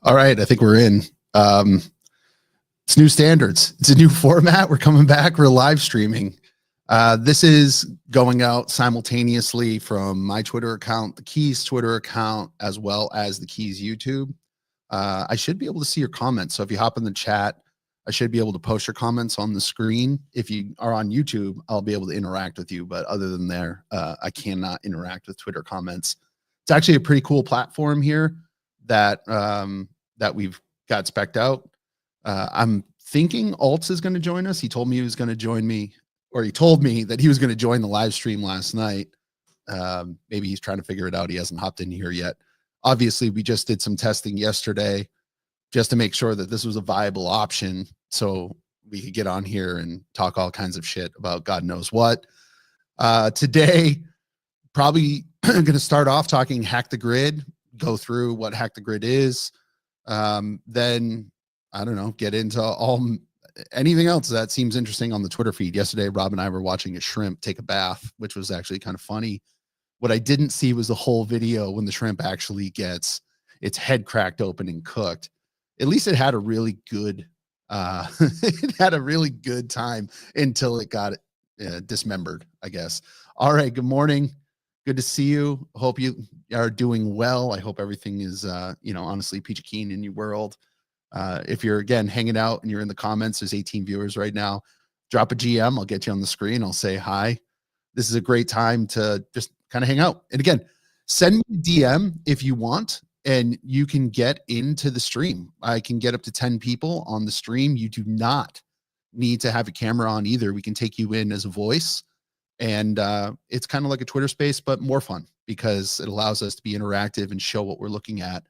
All right, I think we're in. It's new standards. It's a new format. We're coming back. We're live streaming. This is going out simultaneously from my Twitter account, the Keys Twitter account, as well as the Keys YouTube. I should be able to see your comments. So if you hop in the chat, I should be able to post your comments on the screen. If you are on YouTube, I'll be able to interact with you. But other than there, I cannot interact with Twitter comments. It's actually a pretty cool platform here that that we've got spec'd out. I'm thinking Alts is going to join us. He told me he was going to join me, or he told me that he was going to join the live stream last night. Maybe he's trying to figure it out. He hasn't hopped in here yet. Obviously, we just did some testing yesterday just to make sure that this was a viable option so we could get on here and talk all kinds of shit about God knows what. Today, probably going to start off talking Hack the Grid, go through what Hack the Grid is. Then, I don't know, get into anything else that seems interesting on the Twitter feed. Yesterday, Rob and I were watching a shrimp take a bath, which was actually kind of funny. What I didn't see was the whole video when the shrimp actually gets its head cracked open and cooked. At least it had a really good, it had a really good time until it got dismembered, I guess. All right. Good morning. Good to see you. Hope you are doing well. I hope everything is, honestly, peachy keen in your world. If you're, again, hanging out and you're in the comments, there's 18 viewers right now. Drop a GM. I'll get you on the screen. I'll say hi. This is a great time to just kind of hang out. And again, send me a DM if you want, and you can get into the stream. I can get up to 10 people on the stream. You do not need to have a camera on either. We can take you in as a voice. And it's kind of like a Twitter space, but more fun because it allows us to be interactive and show what we're looking at.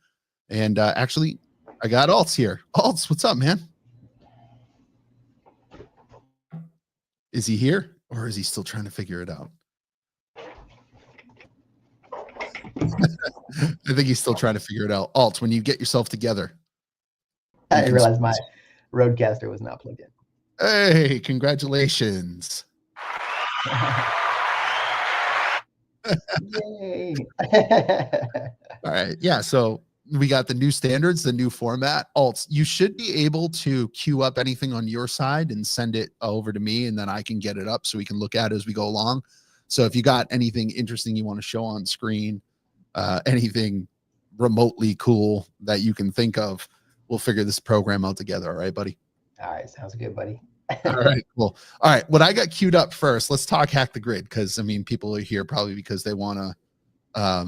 And actually, I got Alts here. Alts, what's up, man? Is he here or is he still trying to figure it out? I think he's still trying to figure it out. Alts, when you get yourself together. I didn't realize my Roadcaster was not plugged in. Hey, congratulations. Yay. All right. Yeah. So we got the new standards, the new format. Alts, you should be able to queue up anything on your side and send it over to me, and then I can get it up so we can look at it as we go along. So if you got anything interesting you want to show on screen, anything remotely cool that you can think of, we'll figure this program out together. All right, buddy? All right. Sounds good, buddy. All right, cool. All right, what I got queued up first, let's talk Hack the Grid, because I mean, people are here probably because they want to I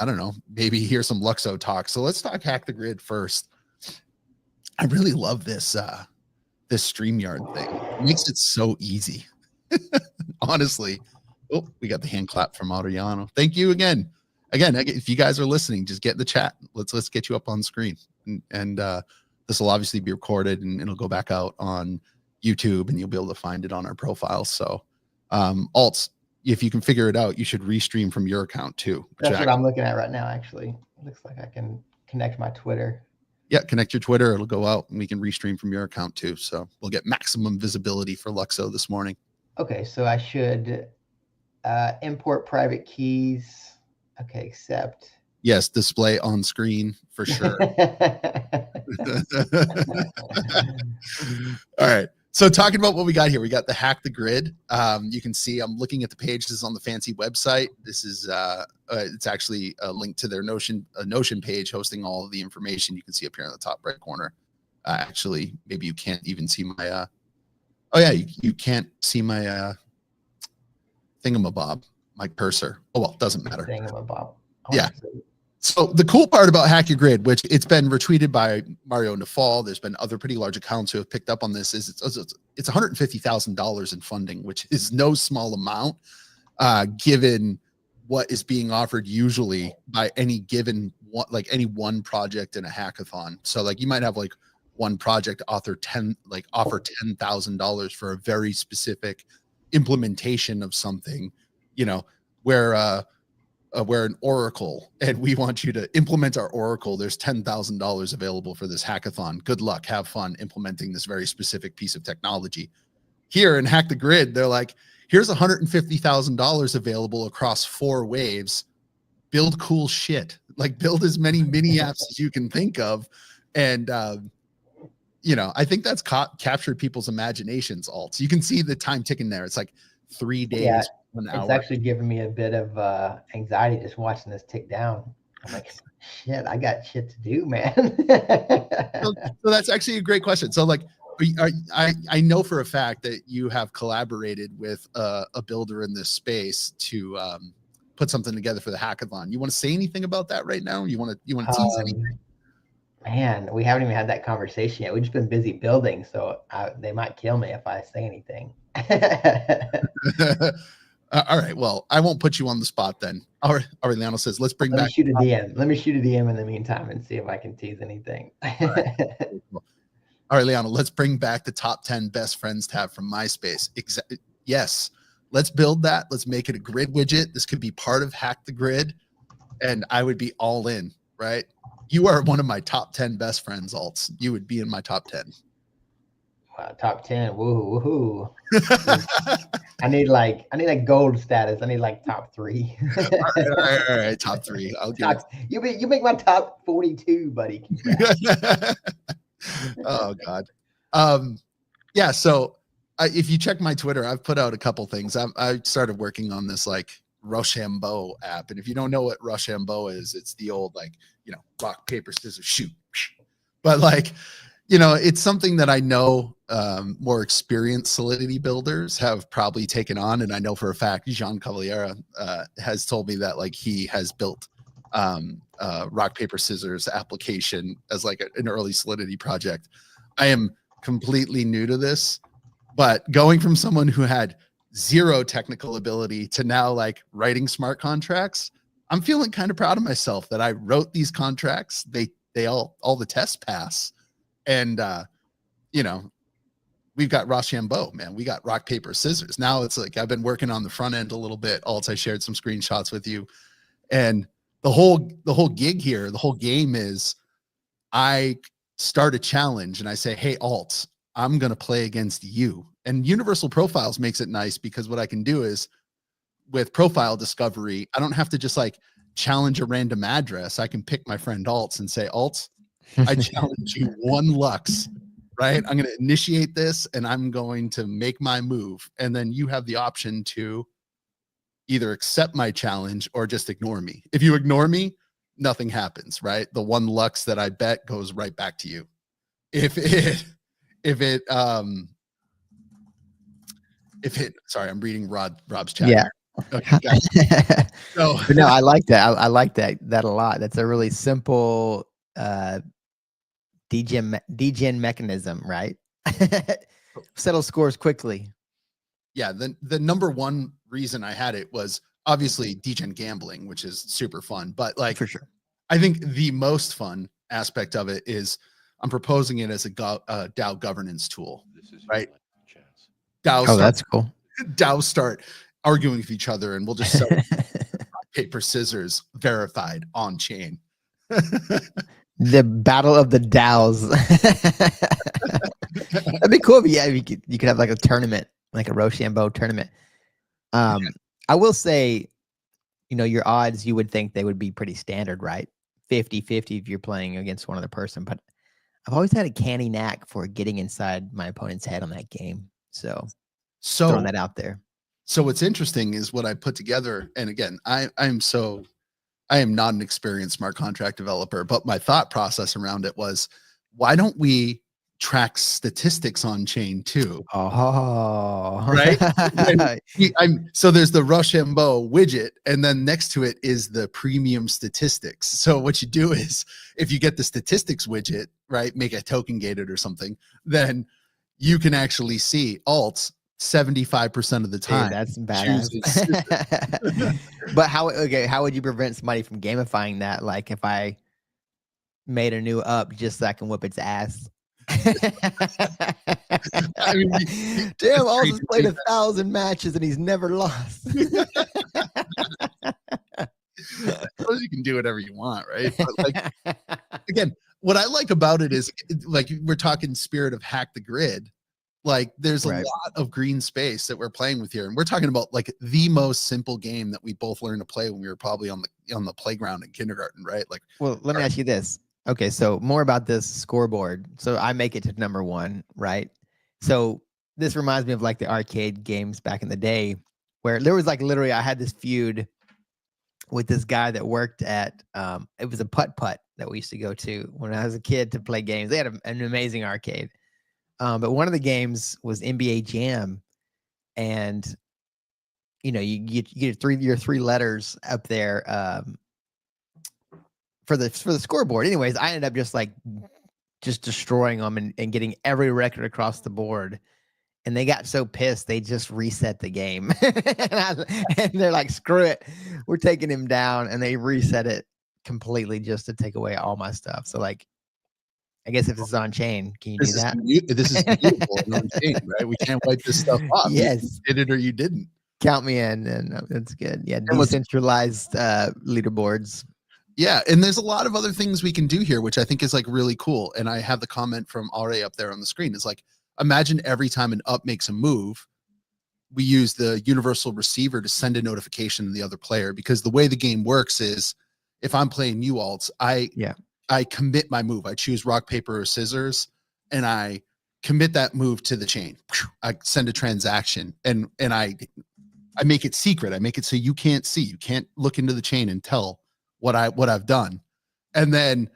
don't know, maybe hear some Luxo talk. So let's talk Hack the Grid first. I really love this this StreamYard thing. It makes it so easy. Honestly. Oh, we got the hand clap from Adriano. Thank you again. Again, if you guys are listening, just get in the chat. Let's get you up on screen. And this will obviously be recorded and it'll go back out on YouTube and you'll be able to find it on our profile. So Alts, if you can figure it out, you should restream from your account too. That's what I'm looking at right now, actually. It looks like I can connect my Twitter. Yeah, connect your Twitter. It'll go out and we can restream from your account too. So we'll get maximum visibility for Luxo this morning. Okay, so I should import private keys. Okay, accept. Yes, display on screen for sure. All right. So talking about what we got here, we got the Hack the Grid. You can see I'm looking at the page. This is on the fancy website. This is it's actually a link to their Notion page hosting all of the information. You can see up here in the top right corner. Actually, maybe you can't even see my oh yeah, you can't see my thingamabob, my cursor. Oh well, doesn't matter. Thingamabob. Yeah. So the cool part about Hack Your Grid, which it's been retweeted by Mario Nafal, there's been other pretty large accounts who have picked up on this, is it's $150,000 in funding, which is no small amount, given what is being offered usually by any given one, like any one project in a hackathon. So like you might have like one project offer $10,000 for a very specific implementation of something, you know, where we're an Oracle and we want you to implement our Oracle. There's $10,000 available for this hackathon. Good luck. Have fun implementing this very specific piece of technology. Here in Hack the Grid, they're like, here's $150,000 available across 4 waves. Build cool shit. like build as many mini apps as you can think of. And, you know, I think that's captured people's imaginations. Alts. You can see the time ticking there. It's like 3 days, Yeah, 1 it's hour. actually giving me a bit of anxiety just watching this tick down. I'm like, shit, I got shit to do, man. So that's actually a great question. So like, I know for a fact that you have collaborated with a builder in this space to put something together for the hackathon. You want to say anything about that right now? You want to tease anything? Man, we haven't even had that conversation yet. We've just been busy building, so they might kill me if I say anything. All right. Well, I won't put you on the spot then. Aureliano says, let's bring Let back. me shoot a DM. Let me shoot a DM in the meantime and see if I can tease anything. All right, Leona, let's bring back the top 10 best friends tab from MySpace. Yes, let's build that. Let's make it a grid widget. This could be part of Hack the Grid, and I would be all in, right? You are one of my top 10 best friends, Alts. You would be in my top 10. Wow, top 10. Woohoo, woohoo. I need like gold status. I need like top 3. all right, top 3. I'll give it. You make my top 42, buddy. Oh God. Yeah. So if you check my Twitter, I've put out a couple things. I started working on this like Rochambeau app. And if you don't know what Rochambeau is, it's the old, like, you know, rock, paper, scissors, shoot. But like, you know, it's something that I know more experienced Solidity builders have probably taken on. And I know for a fact, Jean Cavaliera has told me that like he has built rock, paper, scissors application as like an early Solidity project. I am completely new to this, but going from someone who had zero technical ability to now like writing smart contracts, I'm feeling kind of proud of myself that I wrote these contracts. They all the tests pass. And, you know, we've got Rochambeau, man. We got rock, paper, scissors. Now it's like, I've been working on the front end a little bit. Alt, I shared some screenshots with you. And the whole gig here, the whole game is I start a challenge and I say, hey, Alt, I'm going to play against you. And Universal Profiles makes it nice because what I can do is with profile discovery, I don't have to just like challenge a random address. I can pick my friend Alts and say, Alts, I challenge you 1 Lux, right? I'm going to initiate this and I'm going to make my move. And then you have the option to either accept my challenge or just ignore me. If you ignore me, nothing happens, right? The 1 Lux that I bet goes right back to you. If it, sorry, I'm reading Rob's chat. Yeah. Okay, so, but no, I like that. I like that a lot. That's a really simple degen mechanism, right? Settle scores quickly. Yeah, the number one reason I had it was obviously degen gambling, which is super fun. But like, for sure, I think the most fun aspect of it is I'm proposing it as a DAO governance tool, right? DAOs that's cool. DAOs start arguing with each other, and we'll just sell paper, scissors, verified on chain. The battle of the DAOs. That'd be cool. But yeah, you could have like a tournament, like a Rochambeau tournament. I will say, you know, your odds, you would think they would be pretty standard, right? 50-50 if you're playing against one other person. But I've always had a canny knack for getting inside my opponent's head on that game. So throwing that out there. So what's interesting is what I put together. And again, I am not an experienced smart contract developer, but my thought process around it was, why don't we track statistics on chain too? Oh, right. So there's the Rochambeau widget, and then next to it is the premium statistics. So what you do is, if you get the statistics widget, right, make it token gated or something, then you can actually see alts 75% of the time. Dude, that's badass. But how would you prevent somebody from gamifying that? Like if I made a new up just so I can whip its ass. I mean, damn, Alts played 1,000 matches and he's never lost. You can do whatever you want, right? But like, again, what I like about it is, like, we're talking spirit of hack the grid. Like there's a Right. lot of green space that we're playing with here. And we're talking about like the most simple game that we both learned to play when we were probably on the playground in kindergarten, right? Like, Well, let me ask you this. Okay, so more about this scoreboard. So I make it to number 1, right? So this reminds me of like the arcade games back in the day where there was like literally I had this feud with this guy that worked at it was a putt that we used to go to when I was a kid to play games. They had an amazing arcade. But one of the games was NBA Jam, and you get your 3 letters up there for the scoreboard. Anyways, I ended up just destroying them and getting every record across the board. And they got so pissed, they just reset the game. and they're like, screw it. We're taking him down. And they reset it completely just to take away all my stuff. So like, I guess if it's on chain, can you do that? This is beautiful and on chain, right? We can't wipe this stuff off. Yes. You did it or you didn't. Count me in, and that's good. Yeah, And decentralized leaderboards. Yeah, and there's a lot of other things we can do here, which I think is like really cool. And I have the comment from Ari up there on the screen. It's like, imagine every time an up makes a move, we use the universal receiver to send a notification to the other player. Because the way the game works is, if I'm playing you alts, I commit my move. I choose rock, paper, or scissors, and I commit that move to the chain. I send a transaction, and I make it secret. I make it so you can't see. You can't look into the chain and tell what I've done. And then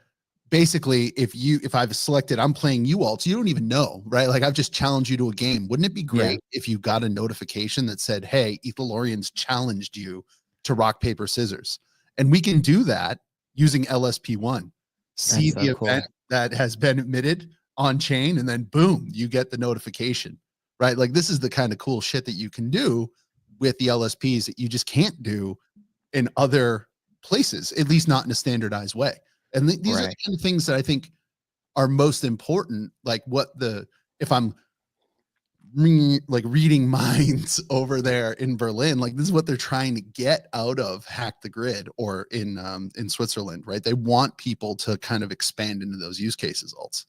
basically, if I've selected I'm playing you alts, you don't even know, right? Like I've just challenged you to a game. Wouldn't it be great if you got a notification that said, hey, Ethalorian's challenged you to rock, paper, scissors? And we can do that using LSP1. See the event that has been admitted on chain, and then boom, you get the notification, right? Like this is the kind of cool shit that you can do with the LSPs that you just can't do in other places, at least not in a standardized way. And these are the kind of things that I think are most important. Like if I'm reading minds over there in Berlin, like this is what they're trying to get out of Hack the Grid, or in Switzerland, right? They want people to kind of expand into those use cases alts.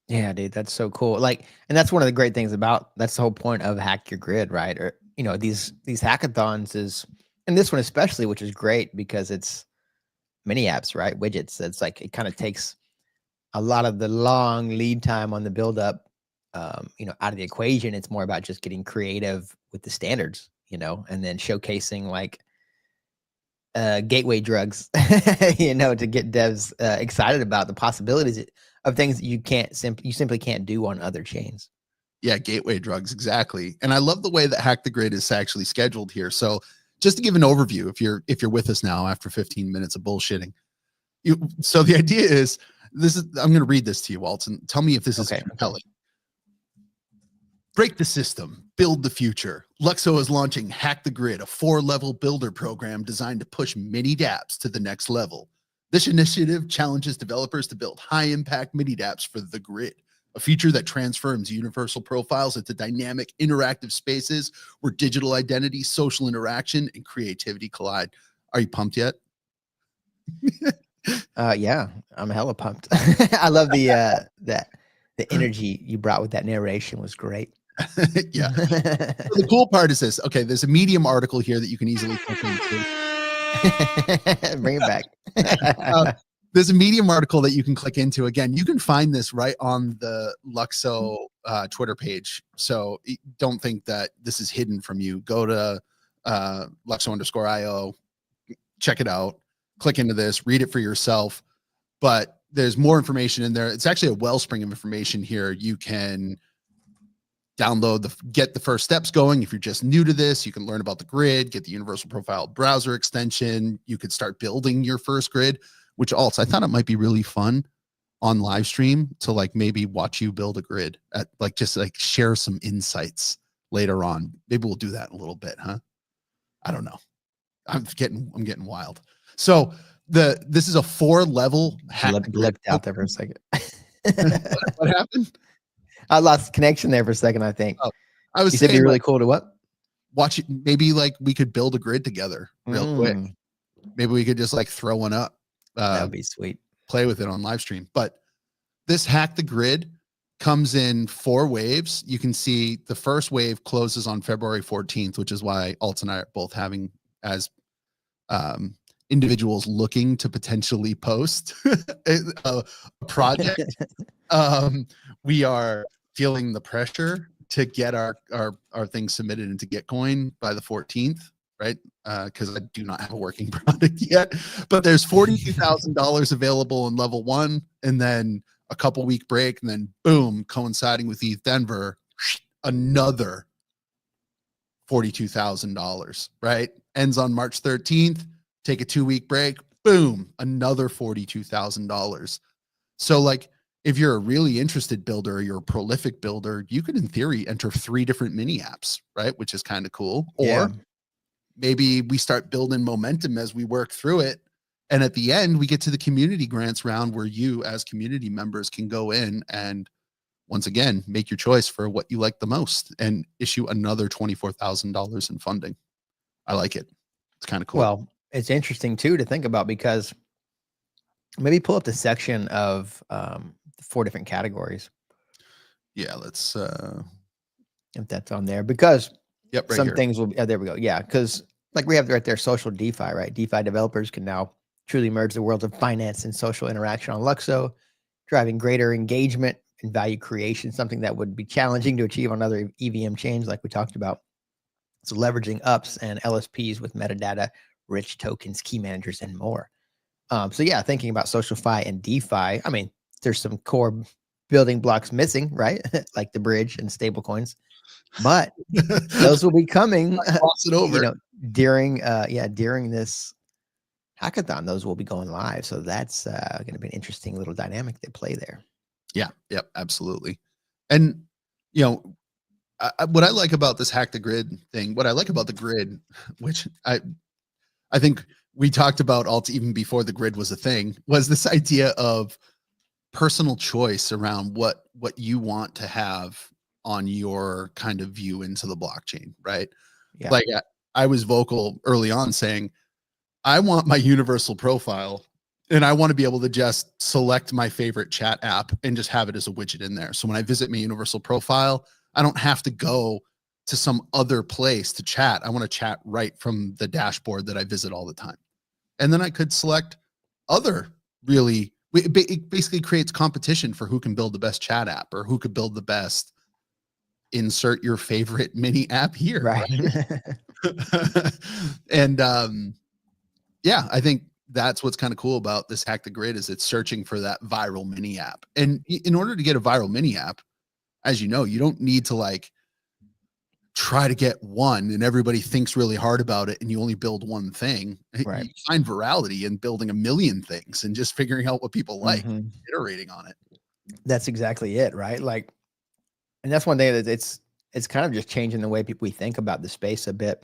Yeah, dude, that's so cool. Like, and that's one of the great things that's the whole point of Hack Your Grid, right? Or these hackathons is, and this one especially, which is great because it's mini apps, right? Widgets. It's like it kind of takes a lot of the long lead time on the build up out of the equation. It's more about just getting creative with the standards, and then showcasing like gateway drugs, to get devs excited about the possibilities of things that you simply can't do on other chains. Yeah, gateway drugs, exactly. And I love the way that Hack the Grid is actually scheduled here. So just to give an overview, if you're with us now after 15 minutes of bullshitting, so the idea is I'm going to read this to you, Walt, and tell me if this is compelling. Break the system, build the future. Luxo is launching Hack the Grid, a 4-level builder program designed to push mini dApps to the next level. This initiative challenges developers to build high-impact mini dApps for the grid, a feature that transforms universal profiles into dynamic, interactive spaces where digital identity, social interaction, and creativity collide. Are you pumped yet? Yeah, I'm hella pumped. I love the energy you brought with that narration was great. Yeah. So the cool part is this. Okay, there's a Medium article here that you can easily click into. Bring it back. There's a Medium article that you can click into. Again, you can find this right on the Luxo Twitter page. So don't think that this is hidden from you. Go to Luxo_IO, check it out, click into this, read it for yourself. But there's more information in there. It's actually a wellspring of information here. You can download get the first steps going. If you're just new to this, you can learn about the grid, get the universal profile browser extension. You could start building your first grid, which also I thought it might be really fun on live stream to like maybe watch you build a grid at just share some insights later on. Maybe we'll do that in a little bit, huh? I don't know. I'm getting wild. So this is a 4-level hack. Blipped out there for a second. What happened? I lost connection there for a second, I think. Oh, I was you said saying, it'd be really cool to what? Watch it. Maybe we could build a grid together real quick. Maybe we could just throw one up. That'd be sweet. Play with it on live stream. But this Hack the Grid comes in 4 waves. You can see the first wave closes on February 14th, which is why Alt and I are both having as individuals looking to potentially post a project. We are feeling the pressure to get our things submitted into Gitcoin by the 14th, right? Because I do not have a working product yet, but there's $42,000 available in level 1, and then a couple week break, and then boom, coinciding with ETH Denver, another $42,000, right? Ends on March 13th, take a 2-week break, boom, another $42,000. So like, if you're a really interested builder, or you're a prolific builder, you could in theory enter 3 different mini apps, right? Which is kind of cool. Yeah. Or maybe we start building momentum as we work through it. And at the end, we get to the community grants round where you as community members can go in and once again, make your choice for what you like the most and issue another $24,000 in funding. I like it. It's kind of cool. Well, it's interesting too to think about, because maybe pull up the section of 4 different categories. Yeah, let's if that's on there, because yep, right some here. things will be, there we go. Yeah. Because like we have right there, social DeFi, right? DeFi developers can now truly merge the worlds of finance and social interaction on Luxo, driving greater engagement and value creation, something that would be challenging to achieve on other EVM chains like we talked about. So leveraging UPS and LSPs with metadata, rich tokens, key managers, and more. So yeah, thinking about SocialFi and DeFi, I mean, there's some core building blocks missing, right? Like the bridge and stable coins, but those will be coming Cross it over. you know, during this hackathon. Those will be going live. So that's going to be an interesting little dynamic they play there. Yeah. Yep. Absolutely. And you know, what I like about this hack the grid thing, what I like about the grid, which I think we talked about alt even before the grid was a thing, was this idea of personal choice around what you want to have on your kind of view into the blockchain, right? Yeah. Like I was vocal early on saying, I want my universal profile and I want to be able to just select my favorite chat app and just have it as a widget in there. So when I visit my universal profile, I don't have to go to some other place to chat. I want to chat right from the dashboard that I visit all the time. And then I could select other really, it basically creates competition for who can build the best chat app or who could build the best insert your favorite mini app here. Right. And yeah, I think that's what's kind of cool about this hack the grid is it's searching for that viral mini app. And in order to get a viral mini app, as you know, you don't need to like try to get one and everybody thinks really hard about it and you only build one thing. Right. You find virality in building a million things and just figuring out what people like, iterating on it. That's exactly it, right? Like, and that's one thing that it's kind of just changing the way we think about the space a bit.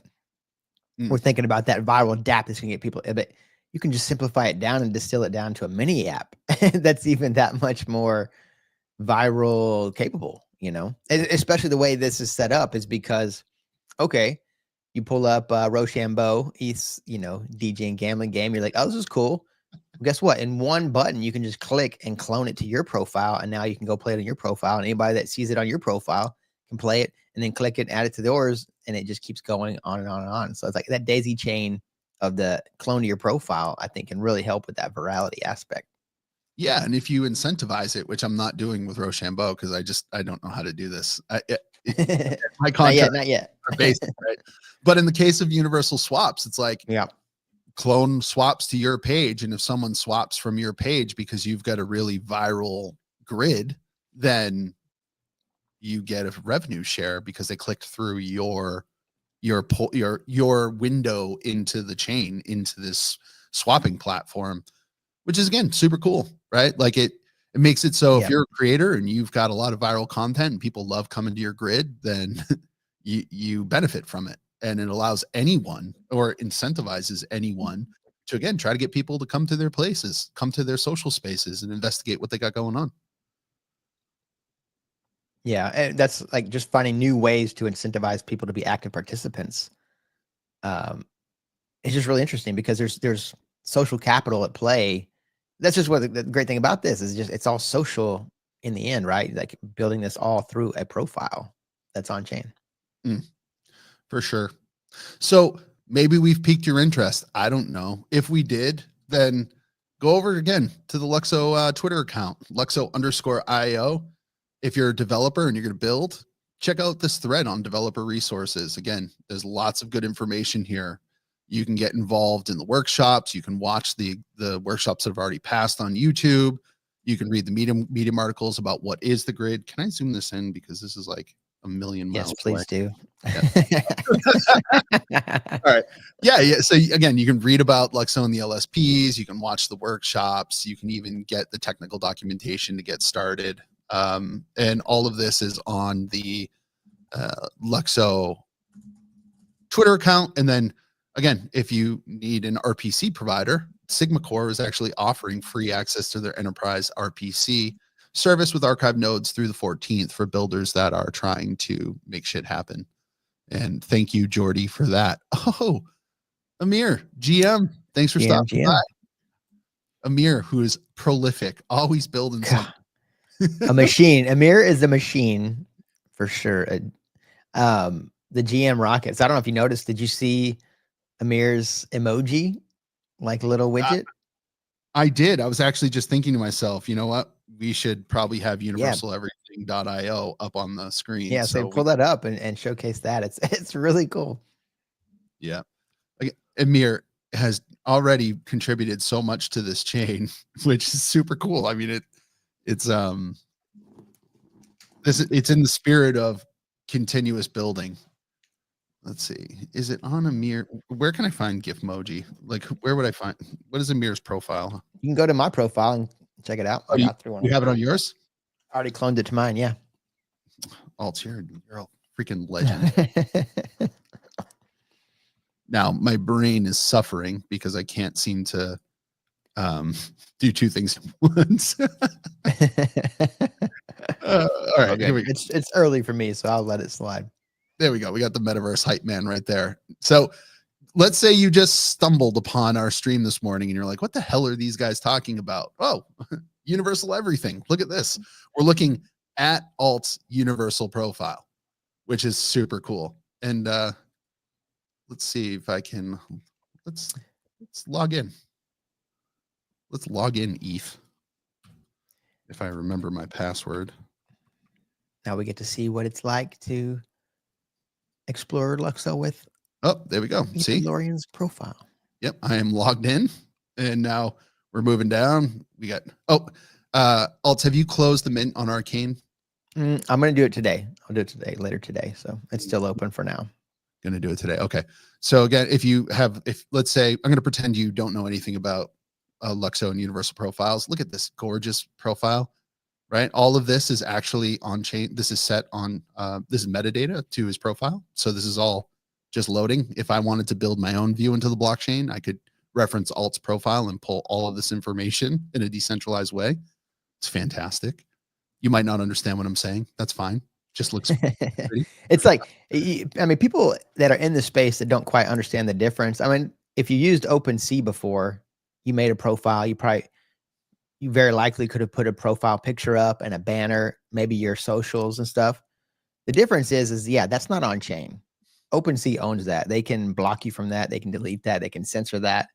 We're thinking about that viral DApp that's gonna get people, but you can just simplify it down and distill it down to a mini app that's even that much more viral capable, you know, especially the way this is set up is because, okay, you pull up Rochambeau, ETH, you know, DJ and gambling game. You're like, oh, this is cool. Well, guess what? In one button, you can just click and clone it to your profile. And now you can go play it on your profile. And anybody that sees it on your profile can play it and then click it, and add it to theirs. And it just keeps going on and on and on. So it's like that daisy chain of the clone to your profile, I think can really help with that virality aspect. Yeah, and if you incentivize it, which I'm not doing with Rochambeau because I don't know how to do this. My contract not yet. are basic, right? But in the case of universal swaps, it's like clone swaps to your page, and if someone swaps from your page because you've got a really viral grid, then you get a revenue share because they clicked through your window into the chain, into this swapping platform, which is again super cool, right? Like it makes it so if you're a creator and you've got a lot of viral content and people love coming to your grid, then you benefit from it, and it allows anyone or incentivizes anyone to again try to get people to come to their places, come to their social spaces, and investigate what they got going on. Yeah, and that's like just finding new ways to incentivize people to be active participants. It's just really interesting because there's social capital at play. That's just what the great thing about this is, just it's all social in the end, right? Like building this all through a profile that's on chain. For sure. So maybe we've piqued your interest. I don't know. If we did, then go over again to the Luxo Twitter account, Luxo_IO. If you're a developer and you're going to build, check out this thread on developer resources. Again, there's lots of good information here. You can get involved in the workshops. You can watch the workshops that have already passed on YouTube. You can read the Medium articles about what is the grid. Can I zoom this in? Because this is like a million miles Yes, please away. do. All right. Yeah. So again, you can read about Luxo and the LSPs. You can watch the workshops. You can even get the technical documentation to get started. And all of this is on the Luxo Twitter account. And then again, if you need an RPC provider, Sigma Core is actually offering free access to their enterprise RPC service with archive nodes through the 14th for builders that are trying to make shit happen. And thank you, Jordy, for that. Oh, Amir, GM, thanks for stopping by. Amir, who is prolific, always building something. A machine. Amir is a machine for sure. The GM rockets. I don't know if you noticed. Did you see Amir's emoji, like little widget? I did. I was actually just thinking to myself, you know what? We should probably have universaleverything.io up on the screen. Yeah, so pull that up and showcase that. It's really cool. Yeah. Amir has already contributed so much to this chain, which is super cool. I mean, it's in the spirit of continuous building. Let's see. Is it on Amir? Where can I find Gifmoji? Like, where would I find? What is Amir's profile? You can go to my profile and check it out. Oh, you have it on yours? I already cloned it to mine. Yeah. Alt, you're a freaking legend. Now my brain is suffering because I can't seem to do two things at once. All right. Okay. Here we go. It's early for me, so I'll let it slide. There we go. We got the metaverse hype man right there. So let's say you just stumbled upon our stream this morning and you're like, what the hell are these guys talking about? Oh, universal everything. Look at this. We're looking at Alt's universal profile, which is super cool. And let's see if I can, let's log in. Let's log in ETH. If I remember my password. Now we get to see what it's like to explore Luxo with. Oh, there we go. See Lorian's profile. Yep, I am logged in, and now we're moving down. We got Alt. Have you closed the mint on Arcane? I'm gonna do it today. I'll do it today, later today. So it's still open for now. Gonna do it today. Okay. So again, if let's say I'm gonna pretend you don't know anything about Luxo and universal profiles. Look at this gorgeous profile. Right, all of this is actually on chain. This is set on this is metadata to his profile. So this is all just loading. If I wanted to build my own view into the blockchain, I could reference Alt's profile and pull all of this information in a decentralized way. It's fantastic. You might not understand what I'm saying. That's fine. Just looks pretty. It's like, I mean, people that are in the space that don't quite understand the difference. I mean, if you used OpenSea before, you made a profile, you very likely could have put a profile picture up and a banner, maybe your socials and stuff. The difference is yeah, that's not on chain. OpenSea owns that. They can block you from that. They can delete that. They can censor that.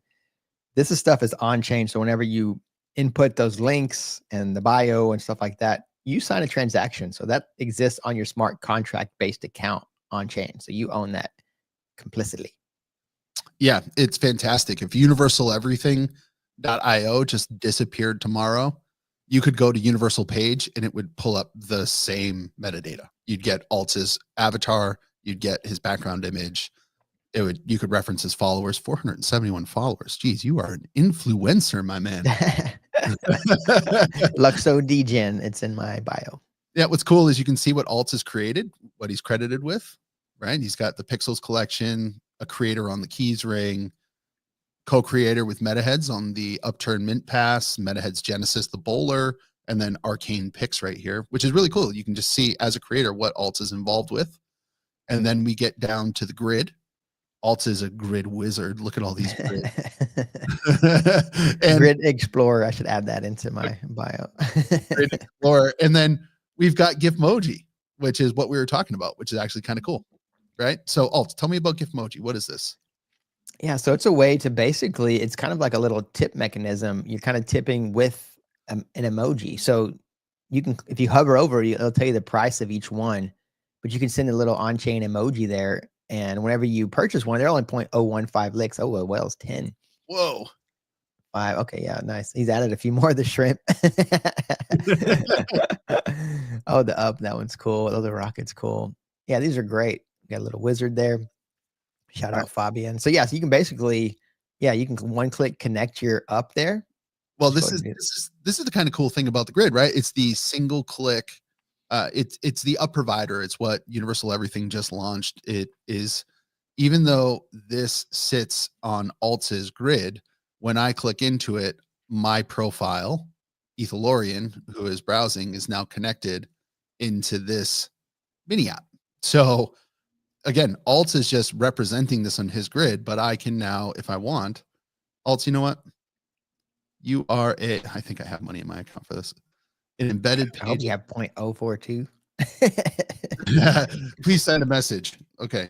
This stuff is on chain. So whenever you input those links and the bio and stuff like that, you sign a transaction. So that exists on your smart contract based account on chain. So you own that complicitly. Yeah, it's fantastic. If universal everything.io just disappeared tomorrow, you could go to universal page and it would pull up the same metadata. You'd get Alt's avatar, you'd get his background image. You could reference his followers, 471 followers. Geez, you are an influencer, my man. Luxo DGen, it's in my bio. Yeah, what's cool is you can see what Alt has created, what he's credited with, right? He's got the Pixels collection, a creator on the Keys ring, co-creator with MetaHeads on the Upturn Mint Pass, MetaHeads Genesis, the Bowler, and then Arcane Picks right here, which is really cool. You can just see as a creator what Alt is involved with. And then we get down to the grid. Alt is a grid wizard. Look at all these grids. And Grid Explorer. I should add that into my bio. Grid Explorer. And then we've got Gifmoji, which is what we were talking about, which is actually kind of cool, right? So Alt, tell me about Gifmoji. What is this? Yeah, so it's a way to basically, it's kind of like a little tip mechanism. You're kind of tipping with an emoji. So you can, if you hover over, it'll tell you the price of each one, but you can send a little on-chain emoji there. And whenever you purchase one, they're only 0.015 licks. Oh, well, it's 10. Whoa. 5. Okay, yeah, nice. He's added a few more of the shrimp. Oh, the up, that one's cool. Oh, the rocket's cool. Yeah, these are great. Got a little wizard there. Shout out Fabian. So yeah, so you can basically, yeah, you can one click connect your up there. Well, this is the kind of cool thing about the grid, right? It's the single click. It's the up provider. It's what Universal Everything just launched. It is, even though this sits on Alts's grid, when I click into it, my profile, Ethelorian, who is browsing, is now connected into this mini app. So again, Alts is just representing this on his grid, but I can now, if I want, Alts, you know what? You are I think I have money in my account for this. An embedded page. I hope you have 0.042. Please send a message. Okay.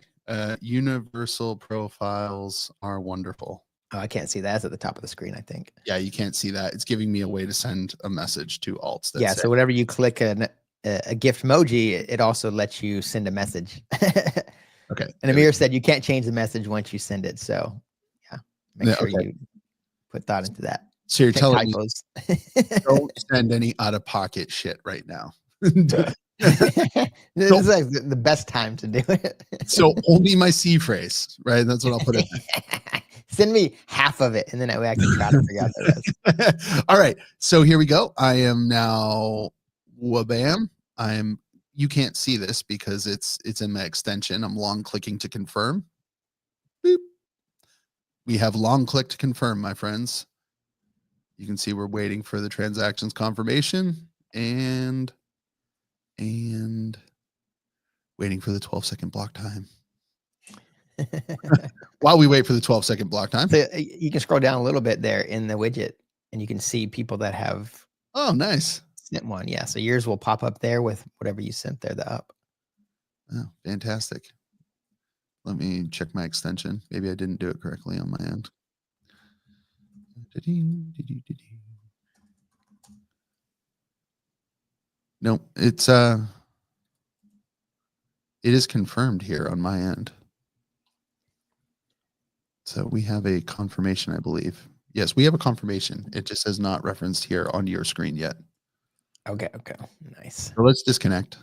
Universal profiles are wonderful. Oh, I can't see that. It's at the top of the screen, I think. Yeah, you can't see that. It's giving me a way to send a message to Alts. Yeah, so whenever you click a gift emoji, it also lets you send a message. Okay. And Amir said you can't change the message once you send it. So yeah, make sure you put thought into that. So you're telling typos. me don't send any out-of-pocket shit right now. This is like the best time to do it. So only my C phrase, right? That's what I'll put in. Send me half of it, and then I can try to figure out the rest. All right. So here we go. I am now wabam. You can't see this because it's in my extension. I'm long clicking to confirm. Boop. We have long click to confirm, my friends. You can see we're waiting for the transactions confirmation and waiting for the 12-second block time. While we wait for the 12-second block time. So you can scroll down a little bit there in the widget and you can see people that have nice. Sent one. Yeah. So yours will pop up there with whatever you sent there, the up. Oh, fantastic. Let me check my extension. Maybe I didn't do it correctly on my end. No, it is confirmed here on my end. So we have a confirmation, I believe. Yes, we have a confirmation. It just says not referenced here on your screen yet. Okay. Nice. So let's disconnect.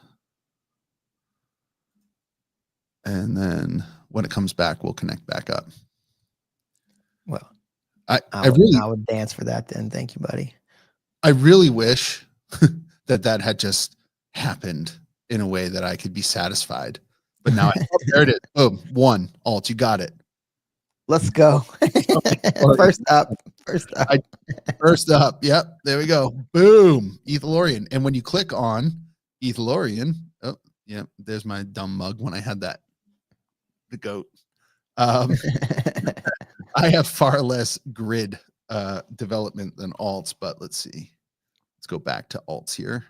And then when it comes back, we'll connect back up. Well, I would dance for that then. Thank you, buddy. I really wish that had just happened in a way that I could be satisfied. But now there it is. Boom. One. Alt, you got it. Let's go. First up. First up. Yep. There we go. Boom. Ethelorian. And when you click on Ethelorian, oh, yeah, there's my dumb mug when I had that. The goat. I have far less grid development than Alts, but let's see. Let's go back to Alts here.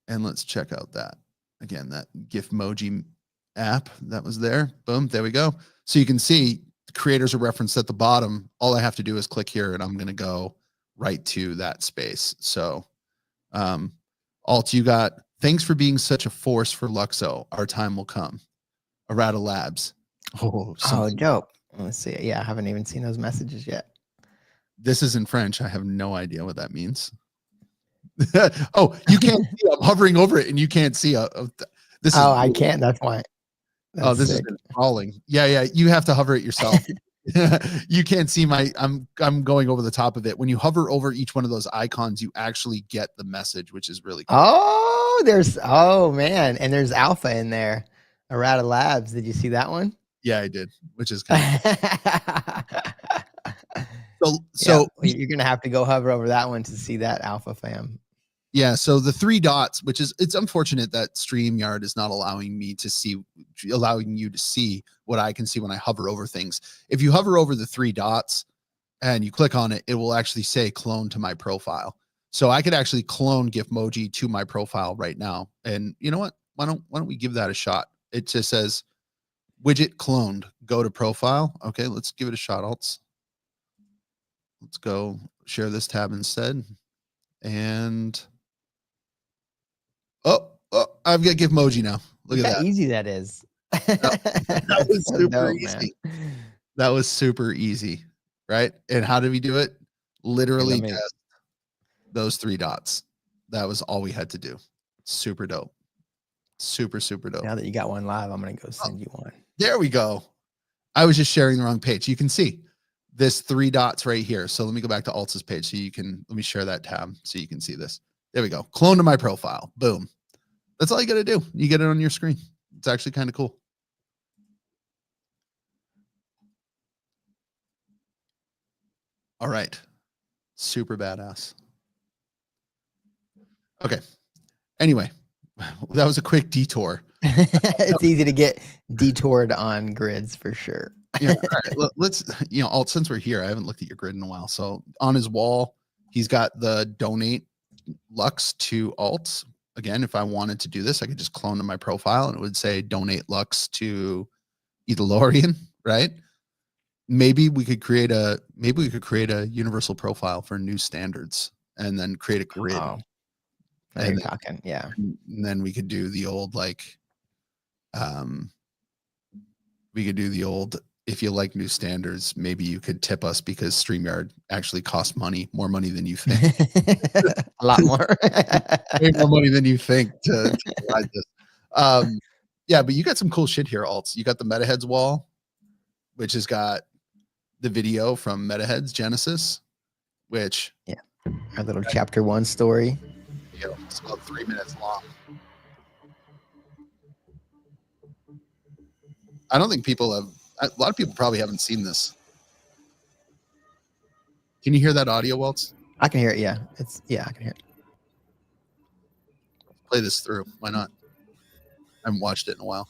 And let's check out that. Again, that Gifmoji app that was there. Boom. There we go. So you can see the creators are referenced at the bottom. All I have to do is click here and I'm going to go right to that space. So Alt, you got, thanks for being such a force for Luxo. Our time will come. Errata Labs. Oh, dope. Let's see. Yeah, I haven't even seen those messages yet. This is in French. I have no idea what that means. Oh, you can't see. I'm hovering over it and you can't see. This is I can't. That's why. That's this sick. is crawling. Yeah. You have to hover it yourself. You can't see I'm going over the top of it. When you hover over each one of those icons, you actually get the message, which is really cool. Oh, man. And there's alpha in there. Errata Labs. Did you see that one? Yeah, I did, which is kind of so you're gonna have to go hover over that one to see that alpha fam. Yeah, so the 3 dots, which is, it's unfortunate that StreamYard is not allowing you to see what I can see when I hover over things. If you hover over the 3 dots and you click on it, it will actually say clone to my profile. So I could actually clone Gifmoji to my profile right now. And you know what? Why don't we give that a shot? It just says widget cloned, go to profile. Okay, let's give it a shot. Let's go share this tab instead. And oh, I've got Gifmoji now. Look Look at how that. easy that is. That was so super dope, easy. man. That was super easy, right? And how did we do it? Literally me- just those 3 dots. That was all we had to do. Super dope. Super dope. Now that you got one live, I'm gonna go send you one. There we go. I was just sharing the wrong page. You can see this 3 dots right here. So let me go back to Alts's page so you can, let me share that tab so you can see this. There we go. Clone to my profile. Boom. That's all you got to do. You get it on your screen. It's actually kind of cool. All right. Super badass. Okay. Anyway, that was a quick detour. It's easy to get detoured on grids for sure. Yeah. All right. Let's, Alt, since we're here, I haven't looked at your grid in a while. So on his wall, he's got the donate Lux to Alt. Again, if I wanted to do this, I could just clone to my profile and it would say donate Lux to Edelorian, right? Maybe we could create a universal profile for new standards and then create a grid. Oh, now you're talking. Yeah. And then we could do the old, if you like new standards, maybe you could tip us because StreamYard actually costs money, more money than you think. A lot more. Way more money than you think to provide this. Yeah, but you got some cool shit here, Alts. You got the MetaHeads wall, which has got the video from MetaHeads Genesis, which Our little chapter 1 story. It's about 3 minutes long. I don't think a lot of people probably haven't seen this. Can you hear that audio, Waltz? I can hear it. Yeah. I can hear it. Play this through. Why not? I haven't watched it in a while.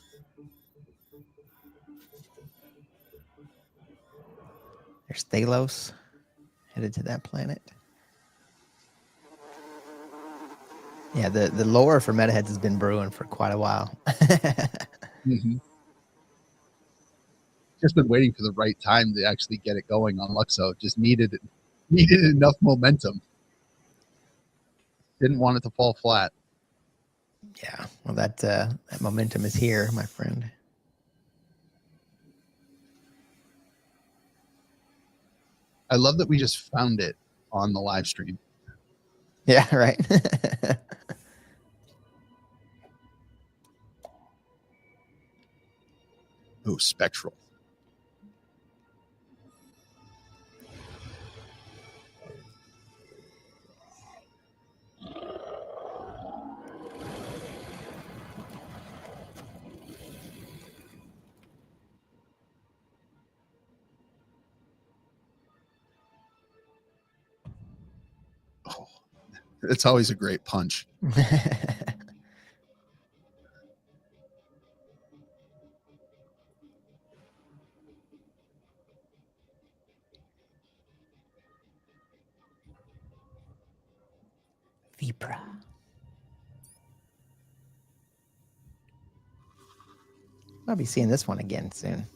There's Thalos headed to that planet. Yeah, the lore for MetaHeads has been brewing for quite a while. Just been waiting for the right time to actually get it going on Luxo. Just needed enough momentum. Didn't want it to fall flat. Yeah, well, that momentum is here, my friend. I love that we just found it on the live stream. Yeah, right. Oh, spectral. Oh, it's always a great punch. Vibra. I'll be seeing this one again soon.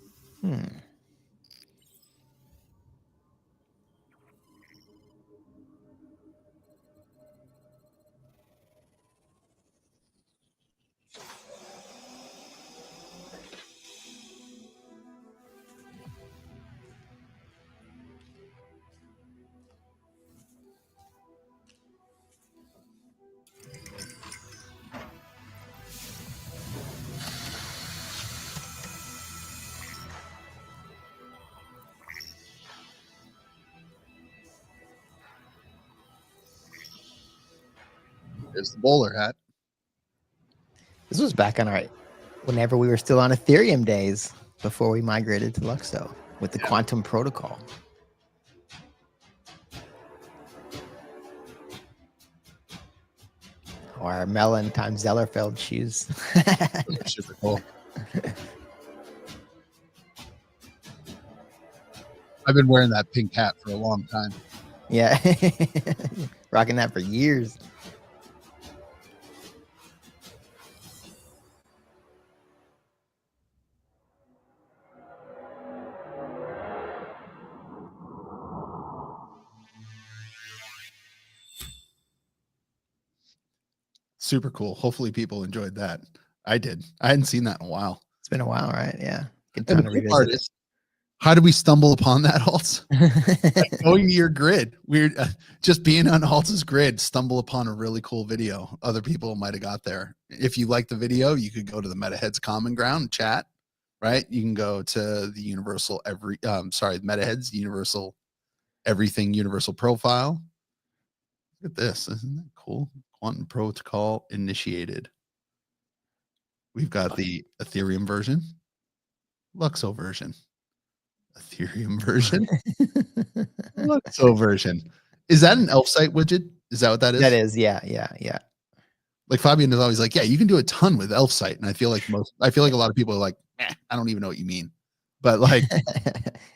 There's the bowler hat. This was back on whenever we were still on Ethereum days before we migrated to Luxo with the quantum protocol. Or Melon times Zellerfeld shoes. Those are super cool. I've been wearing that pink hat for a long time. Yeah. Rocking that for years. Super cool. Hopefully people enjoyed that. I did. I hadn't seen that in a while. It's been a while, right? Yeah. Good And time the to cool part revisit is, how did we stumble upon that, Alts? it. Going to your grid. We're just being on Alts's grid, stumble upon a really cool video. Other people might have got there. If you like the video, you could go to the MetaHeads Common Ground chat, right? You can go to the Universal MetaHeads Universal Everything Universal Profile. Look at this. Isn't that cool? Quantum Protocol initiated. We've got the Ethereum version, Luxo version, Ethereum version, Luxo version. Is that an elf site widget? Is that what that is? That is, yeah. Like Fabian is always like, yeah, you can do a ton with elf site. And I feel like a lot of people are like, I don't even know what you mean. But like,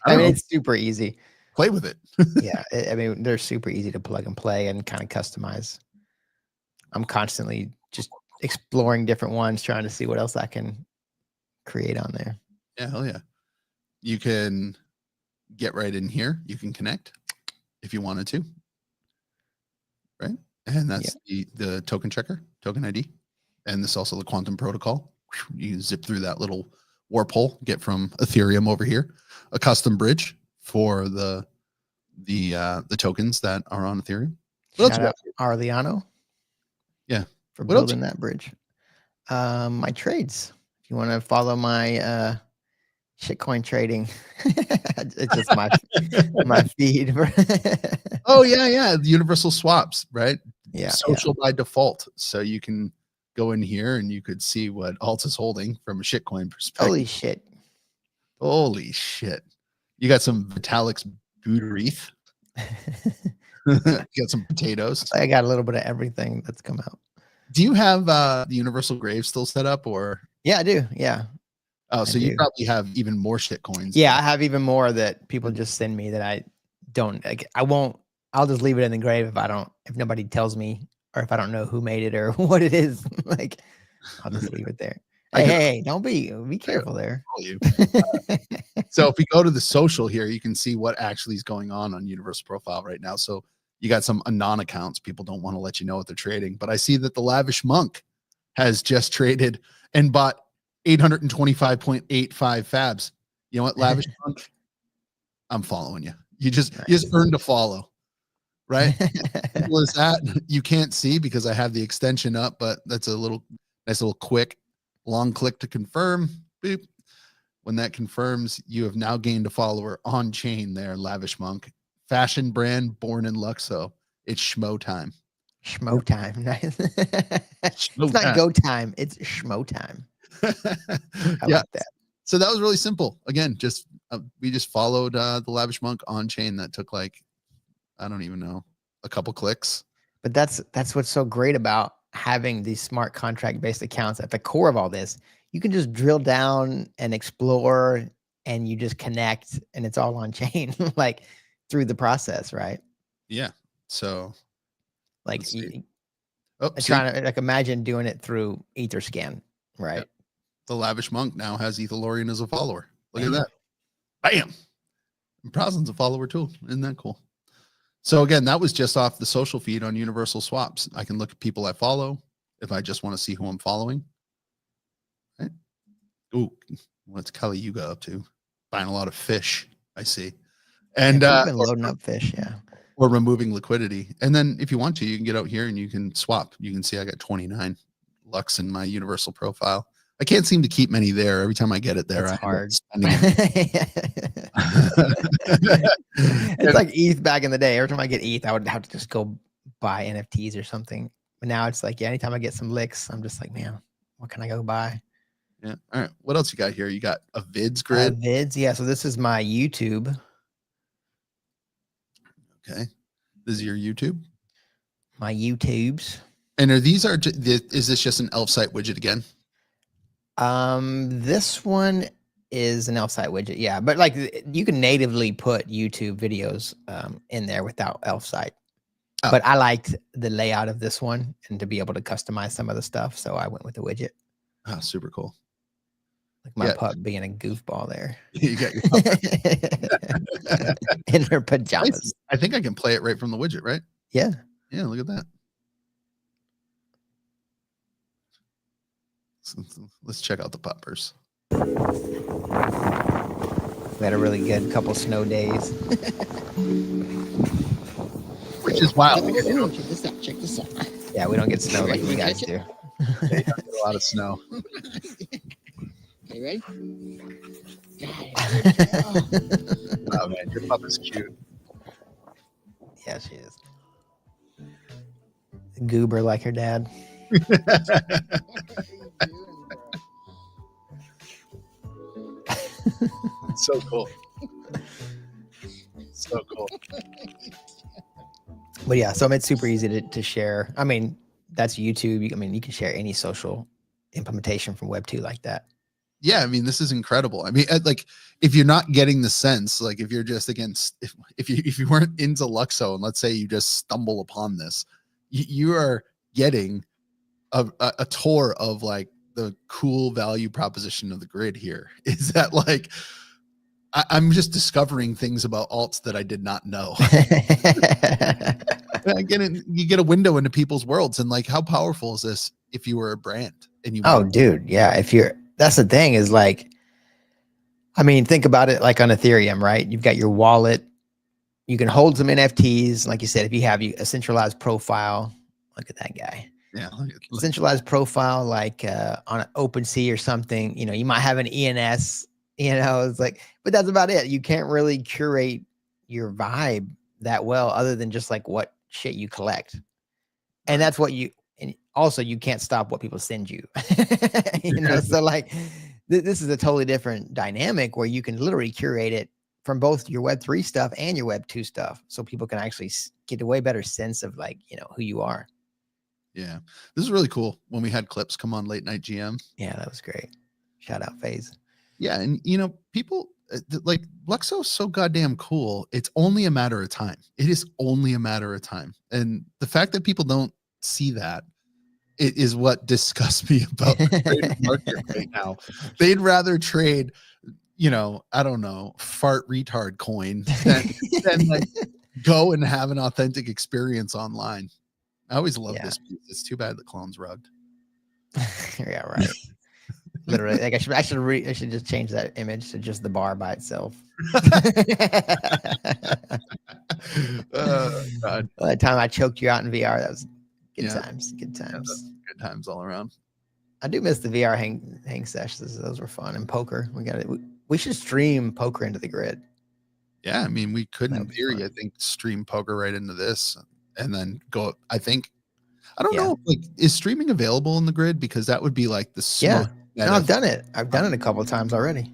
I mean, it's super easy. Play with it. Yeah. I mean, they're super easy to plug and play and kind of customize. I'm constantly just exploring different ones, trying to see what else I can create on there. Yeah, hell yeah. You can get right in here. You can connect if you wanted to. Right? And that's the token checker, token ID. And this is also the quantum protocol. You can zip through that little warp hole, get from Ethereum over here, a custom bridge for the tokens that are on Ethereum. Shout out Arliano. Yeah. For building that bridge. My trades. If you want to follow my shitcoin trading, it's just my feed. Oh yeah. The universal swaps, right? Yeah. Social by default. So you can go in here and you could see what Alt is holding from a shitcoin perspective. Holy shit. You got some Vitalik's Bootereth. You got some potatoes. I got a little bit of everything that's come out. Do you have the universal grave still set up, or? Yeah, I do. Yeah. Oh, so you probably have even more shit coins. Yeah, I have even more that people just send me that I don't like. I'll just leave it in the grave if nobody tells me, or if I don't know who made it or what it is. Like, I'll just leave it there. Hey, don't be careful there. So if we go to the social here, you can see what actually is going on Universal Profile right now. So you got some anon accounts. People don't want to let you know what they're trading, but I see that the Lavish Monk has just traded and bought 825.85 fabs. You know what, Lavish Monk? I'm following you. You just earned a follow, right? Simple as that. You can't see because I have the extension up, but that's a nice little quick long click to confirm. Boop. When that confirms, you have now gained a follower on chain there, Lavish Monk. Fashion brand born in Luxo. It's schmo time. Schmo time. Nice. It's not go time. It's schmo time. I like that. So that was really simple. Again, just we just followed the Lavish Monk on chain. That took like, I don't even know, a couple clicks. But that's what's so great about having these smart contract based accounts. At the core of all this, you can just drill down and explore, and you just connect, and it's all on chain, like through the process, right? Yeah. So, like, trying to imagine doing it through Etherscan, right? Yep. The Lavish Monk now has Ethelorian as a follower. Look at that. Bam. And Prozin's a follower too. Isn't that cool? So again, that was just off the social feed on Universal Swaps. I can look at people I follow if I just want to see who I'm following. Right? Ooh, what's Kelly Yuga up to? Buying a lot of fish, I see. And been loading up fish, yeah. Or removing liquidity. And then if you want to, you can get out here and you can swap. You can see I got 29 Lux in my Universal profile. I can't seem to keep many there. Every time I get it there, it's hard. It's like ETH back in the day. Every time I get ETH, I would have to just go buy NFTs or something. But now it's like, anytime I get some licks, I'm just like, man, what can I go buy? Yeah. All right. What else you got here? You got a vids grid. Vids. Yeah. So this is my YouTube. Okay. This is your YouTube. My YouTubes. And are these is this just an elf site widget again? This one is an elf site widget, yeah, but like you can natively put YouTube videos in there without elf site. Oh. But I liked the layout of this one and to be able to customize some of the stuff, so I went with the widget. Oh, super cool. Like my pup being a goofball there. You got your in her pajamas. I think I can play it right from the widget, right? Yeah. Yeah, look at that. Let's check out the poppers. We had a really good couple snow days. Which is wild. Oh, check this out. Check this out. Yeah, we don't get snow like you guys do. Yeah, you don't get a lot of snow. Okay, ready? Oh man, your pup is cute. Yeah, she is. Goober like her dad. So cool. So cool. But yeah, so it's super easy to share. I mean, that's YouTube. I mean, you can share any social implementation from Web 2 like that. Yeah, I mean, this is incredible. I mean, like, if you're not getting the sense, like, if you're just against, if you weren't into Luxo, and let's say you just stumble upon this, you are getting a tour of like the cool value proposition of the grid here. Is that like, I'm just discovering things about alts that I did not know. You get a window into people's worlds, and like, how powerful is this if you were a brand and you? Oh, dude, yeah. That's the thing is like, I mean, think about it like on Ethereum, right? You've got your wallet. You can hold some NFTs. Like you said, if you have a centralized profile, look at that guy. Yeah. Centralized profile, like on an OpenSea or something, you might have an ENS, it's like, but that's about it. You can't really curate your vibe that well other than just like what shit you collect. And that's what and also you can't stop what people send you, so like this is a totally different dynamic where you can literally curate it from both your Web3 stuff and your Web 2 stuff. So people can actually get a way better sense of like, who you are. Yeah. This is really cool when we had clips come on late night GM. Yeah, that was great. Shout out FaZe. Yeah. And people like Luxo is so goddamn cool. It's only a matter of time. It is only a matter of time. And the fact that people don't see that, it is what disgusts me about the trading market right now. They'd rather trade, I don't know, fart retard coin than like go and have an authentic experience online. I always love this piece. It's too bad the clone's rugged. Yeah, right. Literally, like I should just change that image to just the bar by itself. God. By the time I choked you out in VR, that was good times. Good times. Good times all around. I do miss the VR hang sessions. Those were fun. And poker. We should stream poker into the grid. Yeah, I mean, we could in theory, I think, stream poker right into this and then go. I don't know. Like, is streaming available in the grid? Because that would be like the no, I've done it. I've done it a couple of times already.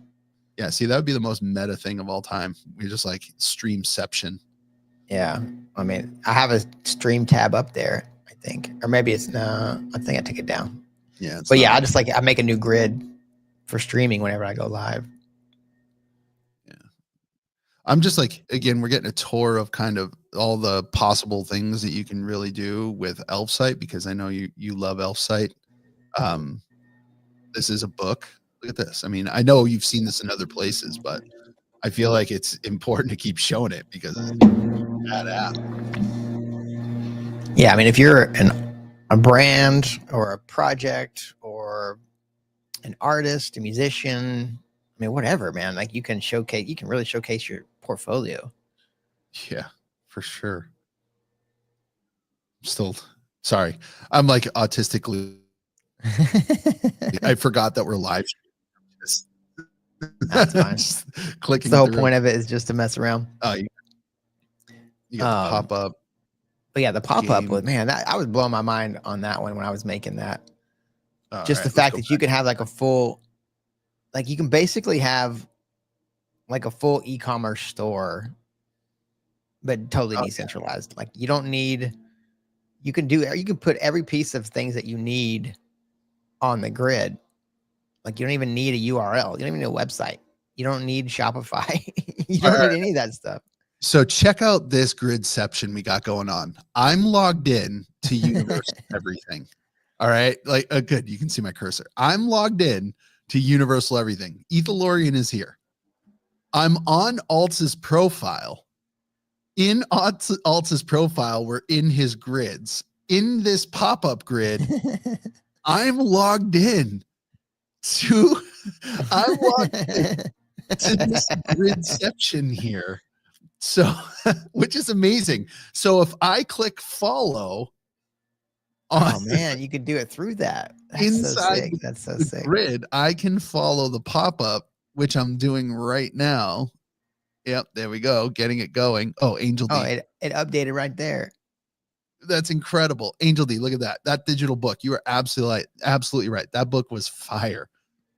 Yeah, see, that would be the most meta thing of all time. We just like streamception. Yeah, I mean, I have a stream tab up there, I think, or maybe it's I think I took it down. Yeah, but yeah, I make a new grid for streaming whenever I go live. Yeah, I'm just like, again, we're getting a tour of kind of all the possible things that you can really do with Elfsight, because I know you love Elfsight. This is a book. Look at this. I mean, I know you've seen this in other places, but I feel like it's important to keep showing it because it's that app. Yeah, I mean, if you're a brand or a project or an artist, a musician, I mean, whatever, man, like you can really showcase your portfolio. Yeah, for sure. Still, sorry. I'm like autistically. I forgot that we're live. That's fine. Clicking. The whole point of it is just to mess around. Oh, you got the pop up. But yeah, the pop up was, man, I was blowing my mind on that one when I was making that. Just the fact that you can have like a full, like you can basically have like a full e-commerce store, but totally decentralized. Like you don't need you can put every piece of things that you need on the grid. Like you don't even need a URL. You don't even need a website. You don't need Shopify. You don't need any of that stuff. So check out this gridception we got going on. I'm logged in to Universal Everything. All right. Like, good. You can see my cursor. I'm logged in to Universal Everything. Ethalorian is here. I'm on Alts's profile. In Alts's profile, we're in his grids. In this pop-up grid, I'm logged in to this gridception here. So, which is amazing. So if I click follow on Oh man, you could do it through that. That's inside so sick. That's so the sick. grid, I can follow the pop-up, which I'm doing right now. Yep, there we go. Getting it going. Oh, Angel D. Oh, it updated right there. That's incredible. Angel D, look at that. That digital book. You are absolutely right. That book was fire.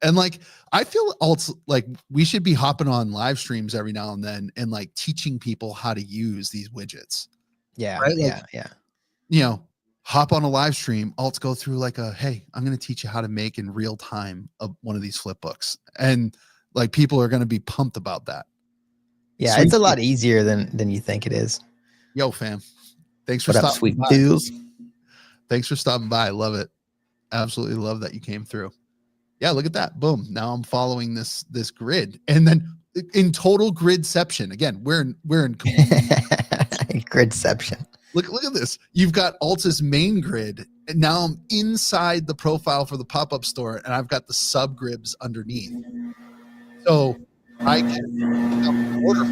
And like, I feel also like we should be hopping on live streams every now and then and like teaching people how to use these widgets. Yeah. Right? Yeah. Like, you know, hop on a live stream, alts go through like hey, I'm going to teach you how to make in real time one of these flip books. And like, people are going to be pumped about that. Yeah. Sweet It's a lot easier than you think it is. Yo, fam. Thanks for What up, stopping sweet by. deals? Thanks for stopping by. I love it. Absolutely love that you came through. Yeah, look at that. Boom. Now I'm following this grid. And then in total gridception. Again, we're in Gridception. Look at this. You've got Alta's main grid, and now I'm inside the profile for the pop-up store, and I've got the subgrids underneath. So I can order.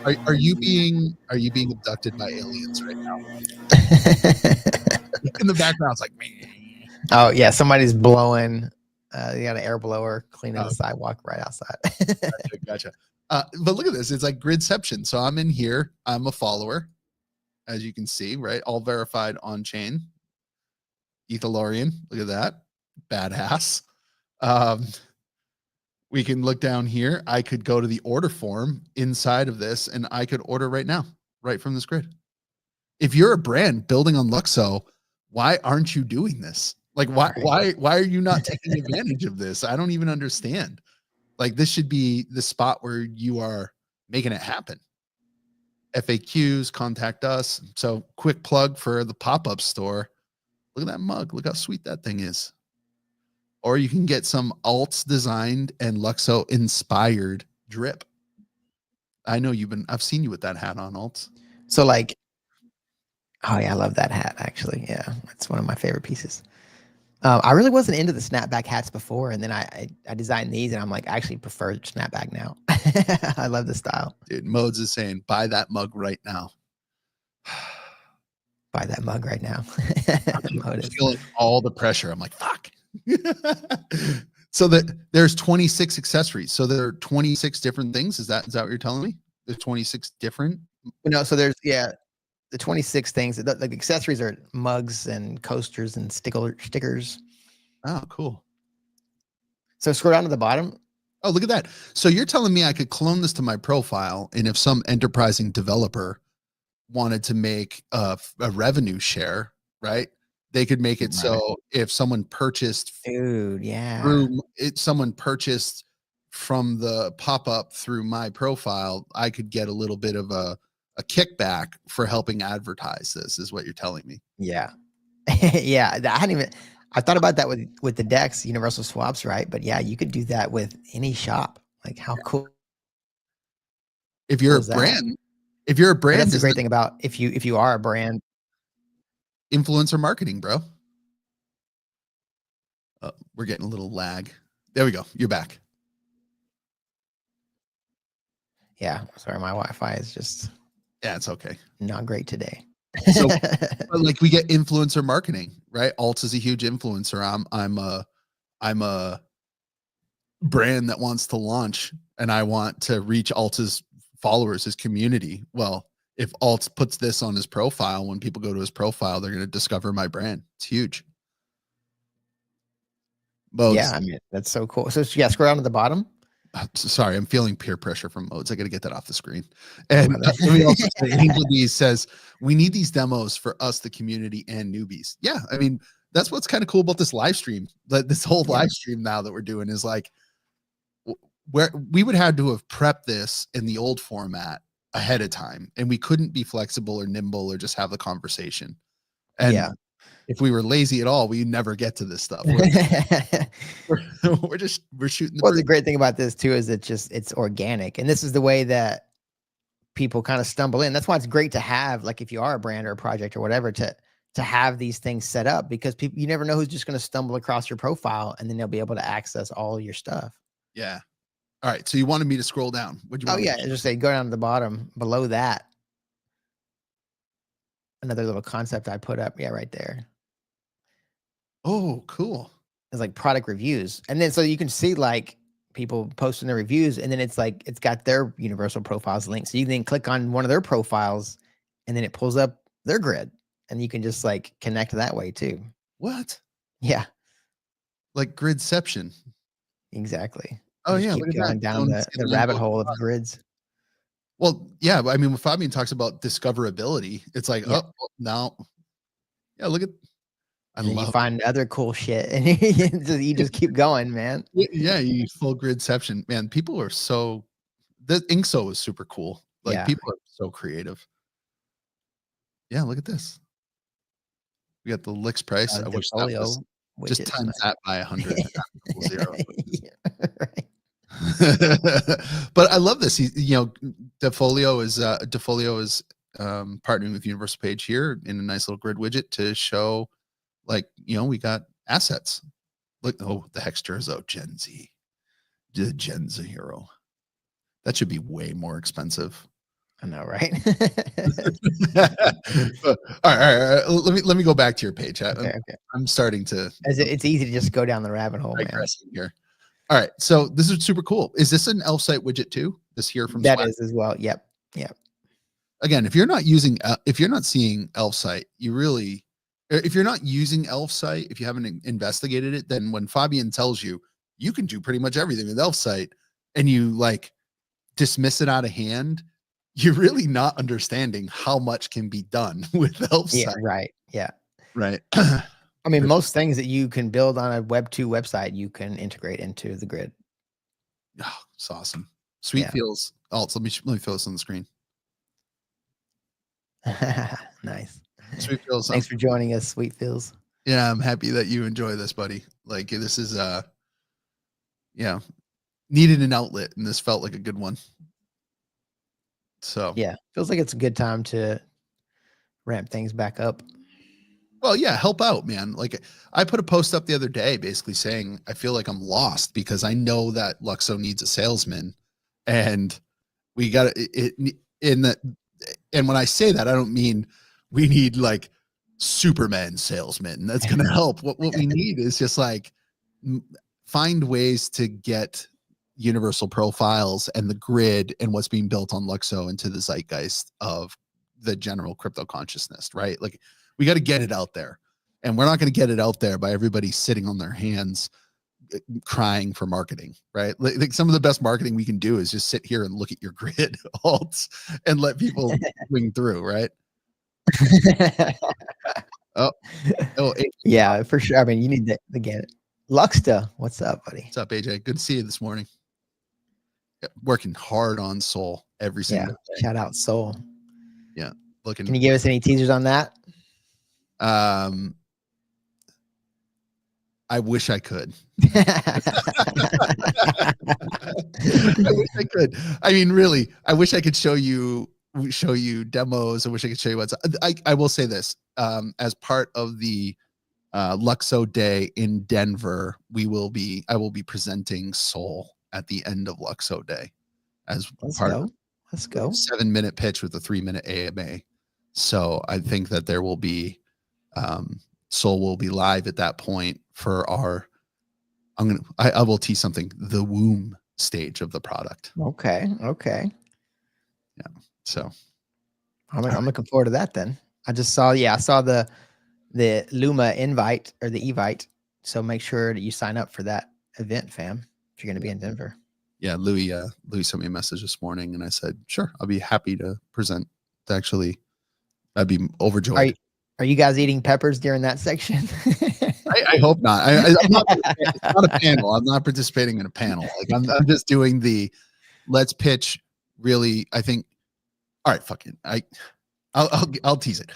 Are you being abducted by aliens right now? In the background, it's like me. Oh yeah, somebody's blowing. They got an air blower cleaning the sidewalk right outside. Gotcha. But look at this. It's like gridception. So I'm in here. I'm a follower, as you can see, right? All verified on chain. Ethalorian. Look at that. Badass. We can look down here. I could go to the order form inside of this, and I could order right now, right from this grid. If you're a brand building on Luxo, why aren't you doing this? Like, why are you not taking advantage of this? I don't even understand. Like, this should be the spot where you are making it happen. FAQs, contact us. So quick plug for the pop-up store. Look at that mug. Look how sweet that thing is. Or you can get some alts designed and Luxo inspired drip. I know I've seen you with that hat on, alts. So like, oh yeah, I love that hat actually. Yeah, that's one of my favorite pieces. I really wasn't into the snapback hats before, and then I designed these, and I'm like, I actually prefer snapback now. I love the style. Dude, Modes is saying, buy that mug right now. Buy that mug right now. I'm feeling all the pressure. I'm like, fuck. So there's 26 accessories. So there are 26 different things. Is that what you're telling me? There's 26 different? No, so there's the 26 things. The accessories are mugs and coasters and stickers. Oh, cool. So scroll down to the bottom. Oh, look at that. So you're telling me I could clone this to my profile, and if some enterprising developer wanted to make a revenue share, right? They could make it so if someone purchased, someone purchased from the pop-up through my profile, I could get a little bit of a kickback for helping advertise this, is what you're telling me. Yeah. Yeah. I thought about that with the DEX universal swaps, right? But yeah, you could do that with any shop. Like, how cool. If you're a brand, that's the great thing about if you are a brand. Influencer marketing, bro. We're getting a little lag. There we go. You're back. Yeah. Sorry, my Wi-Fi is just it's okay. Not great today. So like, we get influencer marketing, right? Alts is a huge influencer. I'm a brand that wants to launch, and I want to reach Alts's followers, his community. Well, if Alts puts this on his profile, when people go to his profile, they're going to discover my brand. It's huge. Yeah, I mean, that's so cool. So yeah, scroll down to the bottom. Sorry, I'm feeling peer pressure from modes. I got to get that off the screen. And let me also say, Angel D says, we need these demos for us, the community, and newbies. Yeah, I mean, that's what's kind of cool about this live stream. This whole live stream now that we're doing is like, where we would have to have prepped this in the old format ahead of time, and we couldn't be flexible or nimble or just have the conversation. And if we were lazy at all, we never get to this stuff. We're shooting. Well, the great thing about this too is it's organic, and this is the way that people kind of stumble in. That's why it's great to have, like, if you are a brand or a project or whatever, to have these things set up, because people, you never know who's just going to stumble across your profile, and then they'll be able to access all your stuff. Yeah. All right. So you wanted me to scroll down. What'd you want? Oh yeah, just say go down to the bottom below that. Another little concept I put up. Yeah, right there. Oh, cool. It's like product reviews. And then so you can see like people posting their reviews, and then it's like it's got their universal profiles link. So you can then click on one of their profiles, and then it pulls up their grid, and you can just like connect that way too. What? Yeah. Like gridception. Exactly. Oh yeah, keep going down the rabbit hole of grids. Well, yeah, I mean, when Fabian talks about discoverability, it's like, oh no, yeah, look at. You find other cool shit, and you just keep going, man. Yeah, you full gridception, man. People are so. The Inkso is super cool. Like people are so creative. Yeah, look at this. We got the Licks price. I wish that was just times that by 100. Zero. Right. But I love this. Defolio is partnering with Universal Page here in a nice little grid widget to show, like, we got assets. Look, the Hexterzo Gen Z, the Gen Z hero. That should be way more expensive. I know, right? All right. Let me go back to your page. Okay. I'm starting to. It's easy to just go down the rabbit hole, man. Here. All right, so this is super cool. Is this an elf site widget too? This here from that Slack? Is as well. Yep. Again, if you're not seeing elf site, if you're not using elf site, if you haven't investigated it, then when Fabian tells you you can do pretty much everything with elf site, and you like dismiss it out of hand, you're really not understanding how much can be done with elf site. Right. Yeah. Right. I mean, most things that you can build on a Web 2 website, you can integrate into the grid. Oh, it's awesome. Sweet feels. Oh, so let me fill this on the screen. Nice. Sweet feels. Thanks for joining us, Sweet Feels. Yeah, I'm happy that you enjoy this, buddy. Like, this is needed an outlet, and this felt like a good one. So yeah, feels like it's a good time to ramp things back up. Well, yeah, help out, man. Like, I put a post up the other day basically saying I feel like I'm lost because I know that Luxo needs a salesman, and we got it in that. And when I say that, I don't mean we need like Superman salesmen. That's going to help. What we need is just like find ways to get universal profiles and the grid and what's being built on Luxo into the zeitgeist of the general crypto consciousness, right? Like, we got to get it out there, and we're not going to get it out there by everybody sitting on their hands crying for marketing, right? Like some of the best marketing we can do is just sit here and look at your grid alts and let people swing through, right? Yeah, for sure. I mean, you need to get it. Luxta, what's up, buddy? What's up, AJ? Good to see you this morning. Working hard on Soul every single day. Shout out Soul. Yeah. Looking. Can you give us any teasers on that? I wish I could. I wish I could. I mean, really, I wish I could show you demos. I wish I could show you what's. I will say this. As part of the Luxo Day in Denver, I will be presenting Soul at the end of Luxo Day as part of a 7-minute pitch with a 3-minute AMA. So I think that there will be Soul will be live at that point for our. I will tease something. The womb stage of the product. Okay. Yeah. So I'm looking forward to that. Then I saw the Luma invite or the Evite. So make sure that you sign up for that event, fam, if you're going to be in Denver. Yeah, Louis sent me a message this morning, and I said, sure, I'll be happy to present. Actually, I'd be overjoyed. Are you guys eating peppers during that section? I hope not. I'm not. It's not a panel. I'm not participating in a panel. Like I'm just doing the let's pitch. Really, I think. All right, fucking. I'll tease it.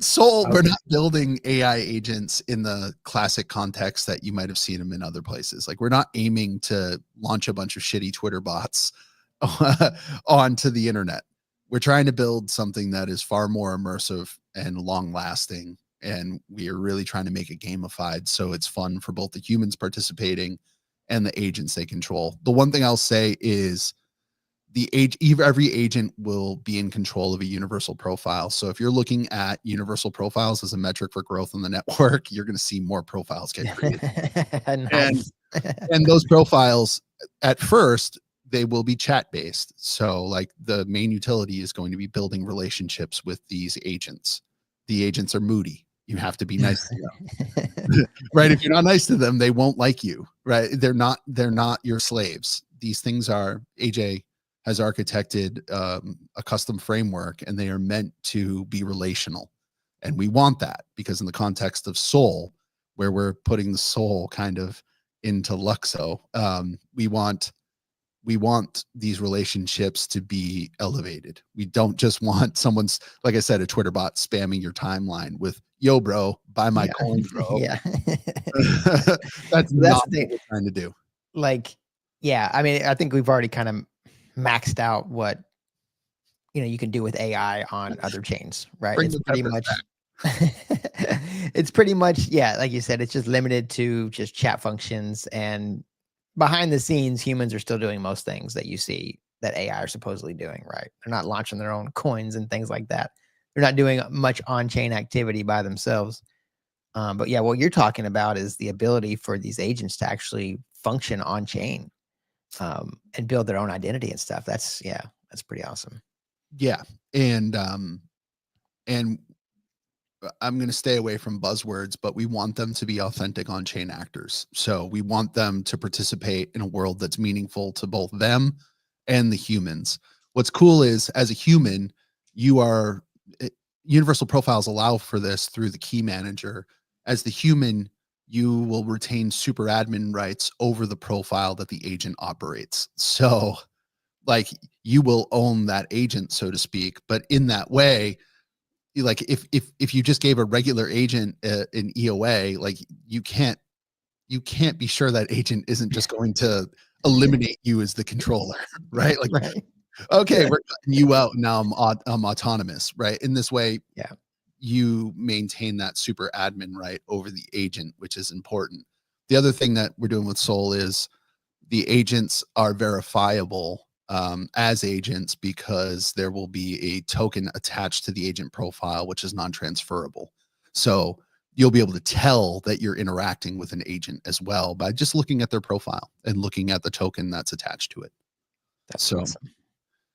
Soul, we're not building AI agents in the classic context that you might have seen them in other places. Like we're not aiming to launch a bunch of shitty Twitter bots onto the internet. We're trying to build something that is far more immersive and long lasting. And we are really trying to make it gamified so it's fun for both the humans participating and the agents they control. The one thing I'll say is every agent will be in control of a universal profile. So if you're looking at universal profiles as a metric for growth on the network, you're going to see more profiles get created. Nice. And those profiles at first, they will be chat based. So like the main utility is going to be building relationships with these agents. The agents are moody. You have to be nice to them. Right? If you're not nice to them, they won't like you. Right? They're not your slaves. These things are AJ has architected a custom framework, and they are meant to be relational. And we want that because in the context of soul, where we're putting the soul kind of into Luxo, we want these relationships to be elevated. We don't just want someone's, like I said, a Twitter bot spamming your timeline with, yo, bro, buy my coin, bro. Yeah. That's not the what we're trying to do. Like, yeah, I mean, I think we've already kind of maxed out what you can do with AI on other chains, right? Bring It's the pretty peppers much back. it's pretty much, yeah, like you said, it's just limited to just chat functions, and behind the scenes, humans are still doing most things that you see that AI are supposedly doing, right? They're not launching their own coins and things like that. They're not doing much on-chain activity by themselves. But yeah, what you're talking about is the ability for these agents to actually function on-chain and build their own identity and stuff. That's pretty awesome. Yeah. And I'm going to stay away from buzzwords, but we want them to be authentic on-chain actors. So we want them to participate in a world that's meaningful to both them and the humans. What's cool is as a human, universal profiles allow for this through the key manager. As the human, you will retain super admin rights over the profile that the agent operates. So like you will own that agent, so to speak, but in that way, like if you just gave a regular agent an EOA, like you can't be sure that agent isn't just going to eliminate you as the controller, right? Like, Right. okay, we're cutting you out now. I'm autonomous, right? In this way, Yeah, you maintain that super admin right over the agent, which is important. The other thing that we're doing with Soul is the agents are verifiable as agents because there will be a token attached to the agent profile, which is non-transferable. So you'll be able to tell that you're interacting with an agent as well by just looking at their profile and looking at the token that's attached to it. that's So awesome.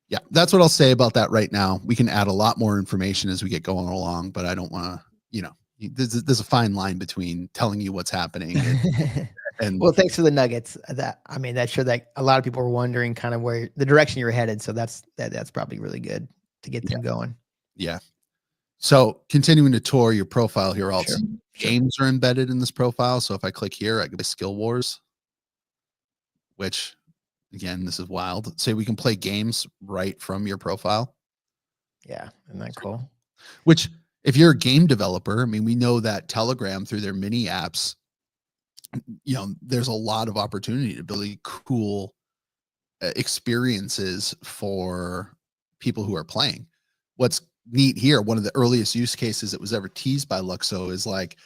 yeah, that's what I'll say about that right now. We can add a lot more information as we get going along, but I don't want to, there's a fine line between telling you what's happening and Well, thanks for the nuggets. That's sure that a lot of people were wondering kind of where the direction you were headed. So that's probably really good to get them going. yeah. So continuing to tour your profile here, also Sure. games are embedded in this profile. So if I click here, I can play Skill Wars, which again, this is wild. Say we can play games right from your profile. Yeah, isn't that cool? Which if you're a game developer, I mean, we know that Telegram through their mini apps, there's a lot of opportunity to build really cool experiences for people who are playing. What's neat here, one of the earliest use cases that was ever teased by Luxo is like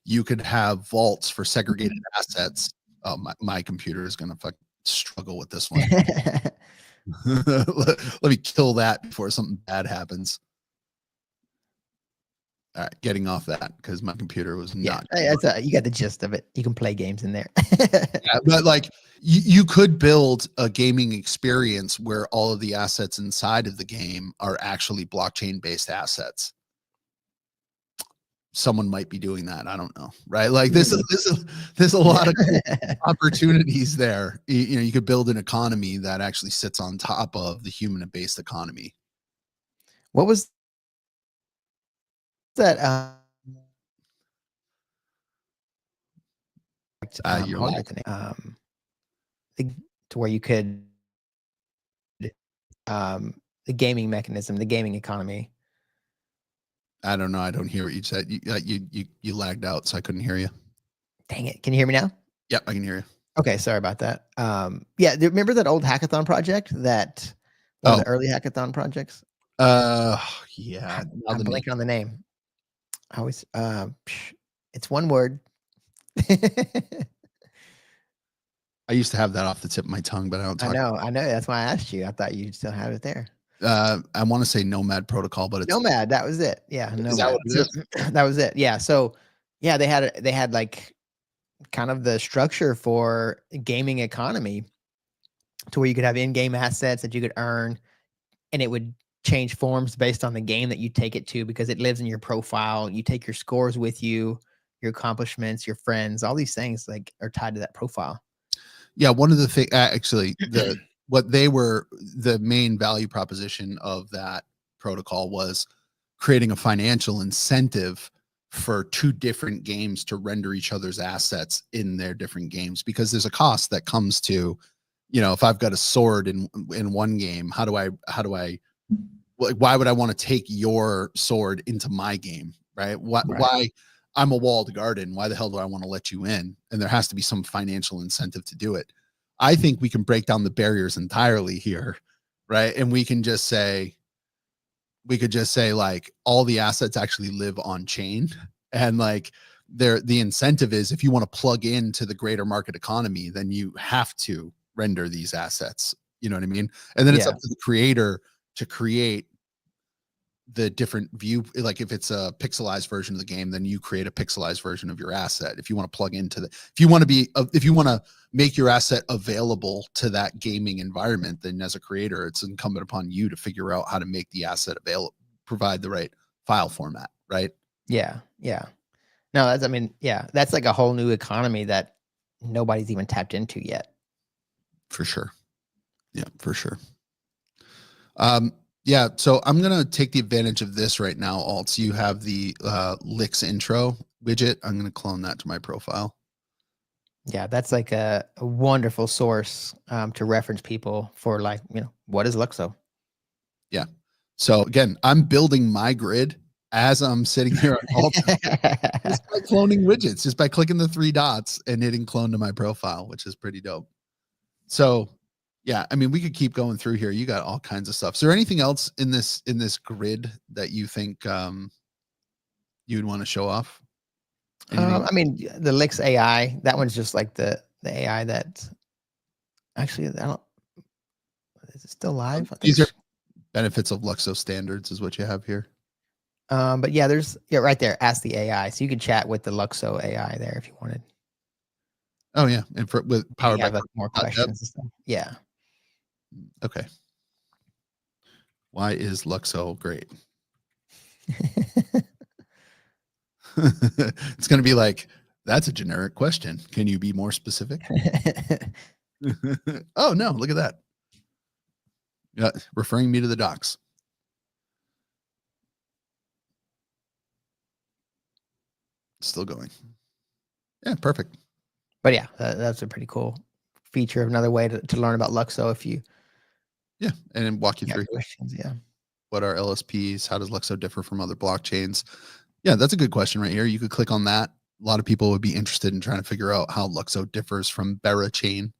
you could have vaults for segregated assets. Oh, my computer is going to struggle with this one. Let me kill that before something bad happens. All right, getting off that because my computer was not. You got the gist of it. You can play games in there. Yeah, but like you could build a gaming experience where all of the assets inside of the game are actually blockchain based assets. someone might be doing that. I don't know, right? Like there's a lot of cool opportunities there. You know, you could build an economy that actually sits on top of the human-based economy. What was that? You're I'll get the name. To where you could the gaming mechanism, the gaming economy. I don't know. I don't hear what you said. You lagged out, so I couldn't hear you. Dang it! Can you hear me now? Yep, I can hear you. Okay, sorry about that. Yeah, remember that old hackathon project that one of the early hackathon projects? Yeah. I'm blanking on the name. I always it's one word. I used to have that off the tip of my tongue, but I don't talk. I know. That's why I asked you. I thought you still had it there. I want to say Nomad Protocol, but it's Nomad. That was it. Yeah, Is that what it is? That was it. Yeah. So, yeah, they had like kind of the structure for gaming economy to where you could have in-game assets that you could earn, and it would change forms based on the game that you take it to because it lives in your profile. You take your scores with you, your accomplishments, your friends, all these things like are tied to that profile. Yeah, one of the things actually the main value proposition of that protocol was creating a financial incentive for two different games to render each other's assets in their different games, because there's a cost that comes to, you know, if I've got a sword in one game, how do I why would I want to take your sword into my game, right? Why I'm a walled garden, why the hell do I want to let you in? And there has to be some financial incentive to do it. I think we can break down the barriers entirely here, right? And we could just say like all the assets actually live on chain, and like the incentive is if you want to plug into the greater market economy, then you have to render these assets. You know what I mean? And then it's up to the creator to create the different view. Like if it's a pixelized version of the game, then you create a pixelized version of your asset. If you want to plug into if you want to make your asset available to that gaming environment, then as a creator, it's incumbent upon you to figure out how to make the asset available, provide the right file format, right? Yeah. No, that's like a whole new economy that nobody's even tapped into yet. For sure. Yeah, for sure. Yeah, so I'm going to take the advantage of this right now, Alt. So you have the Licks intro widget. I'm going to clone that to my profile. Yeah, that's like a wonderful source to reference people for, like, you know, what is Luxo? Yeah. So again, I'm building my grid as I'm sitting here on Alt just by cloning widgets, just by clicking the three dots and hitting clone to my profile, which is pretty dope. So yeah, I mean, we could keep going through here. You got all kinds of stuff. Is there anything else in this grid that you think you'd want to show off? I mean, the Licks AI, that one's just like the AI that actually, I don't, is it still live? These are benefits of Luxo standards is what you have here. But yeah, there's right there. Ask the AI, so you can chat with the Luxo AI there if you wanted. Oh yeah, and with powered by more questions and stuff. Yeah. Okay. Why is Luxo great? It's going to be like, that's a generic question. Can you be more specific? Oh no, look at that. Yeah, referring me to the docs. Still going. Yeah, perfect. But yeah, that's a pretty cool feature. Another way to learn about Luxo if you. Yeah, and then walk you through questions. Yeah. What are LSPs? How does Luxo differ from other blockchains? Yeah, that's a good question right here. You could click on that. A lot of people would be interested in trying to figure out how Luxo differs from Bera chain.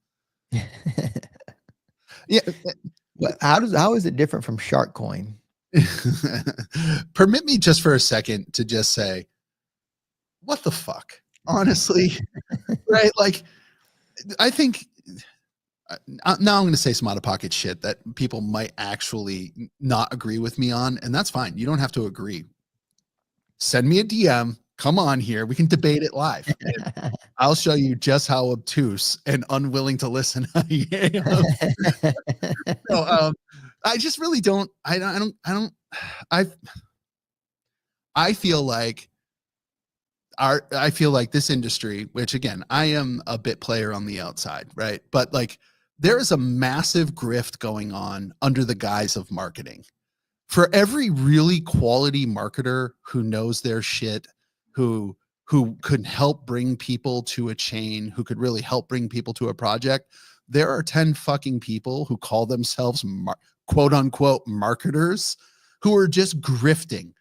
Yeah. How is it different from Shark Coin? Permit me just for a second to just say, what the fuck? Honestly, right? Like, I think now I'm going to say some out of pocket shit that people might actually not agree with me on, and that's fine. You don't have to agree. Send me a DM. Come on here. We can debate it live. I'll show you just how obtuse and unwilling to listen I am. No, I just really don't. I feel like I feel like this industry, which again, I am a bit player on the outside, right? But like there is a massive grift going on under the guise of marketing. For every really quality marketer who knows their shit, who could help bring people to a chain, who could really help bring people to a project, there are 10 fucking people who call themselves quote unquote marketers who are just grifting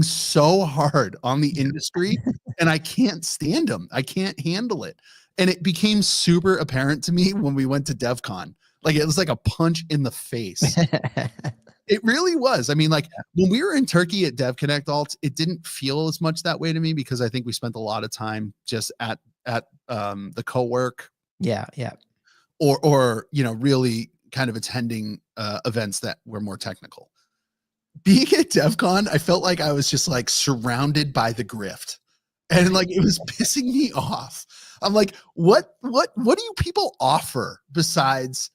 so hard on the industry. And I can't stand them. I can't handle it. And it became super apparent to me when we went to DevCon. Like it was like a punch in the face. It really was. I mean, like when we were in Turkey at DevConnect Alts, it didn't feel as much that way to me because I think we spent a lot of time just at the co-work. Yeah. Or you know, really kind of attending events that were more technical. Being at DevCon, I felt like I was just like surrounded by the grift, and like it was pissing me off. I'm like, what do you people offer besides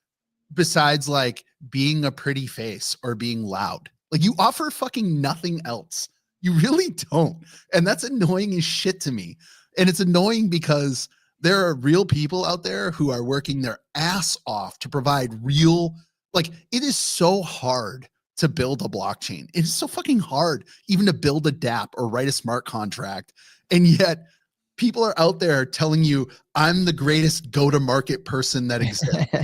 like being a pretty face or being loud? Like you offer fucking nothing else. You really don't. And that's annoying as shit to me. And it's annoying because there are real people out there who are working their ass off to provide real, like it is so hard to build a blockchain. It is so fucking hard even to build a DApp or write a smart contract. And yet people are out there telling you I'm the greatest go-to-market person that exists.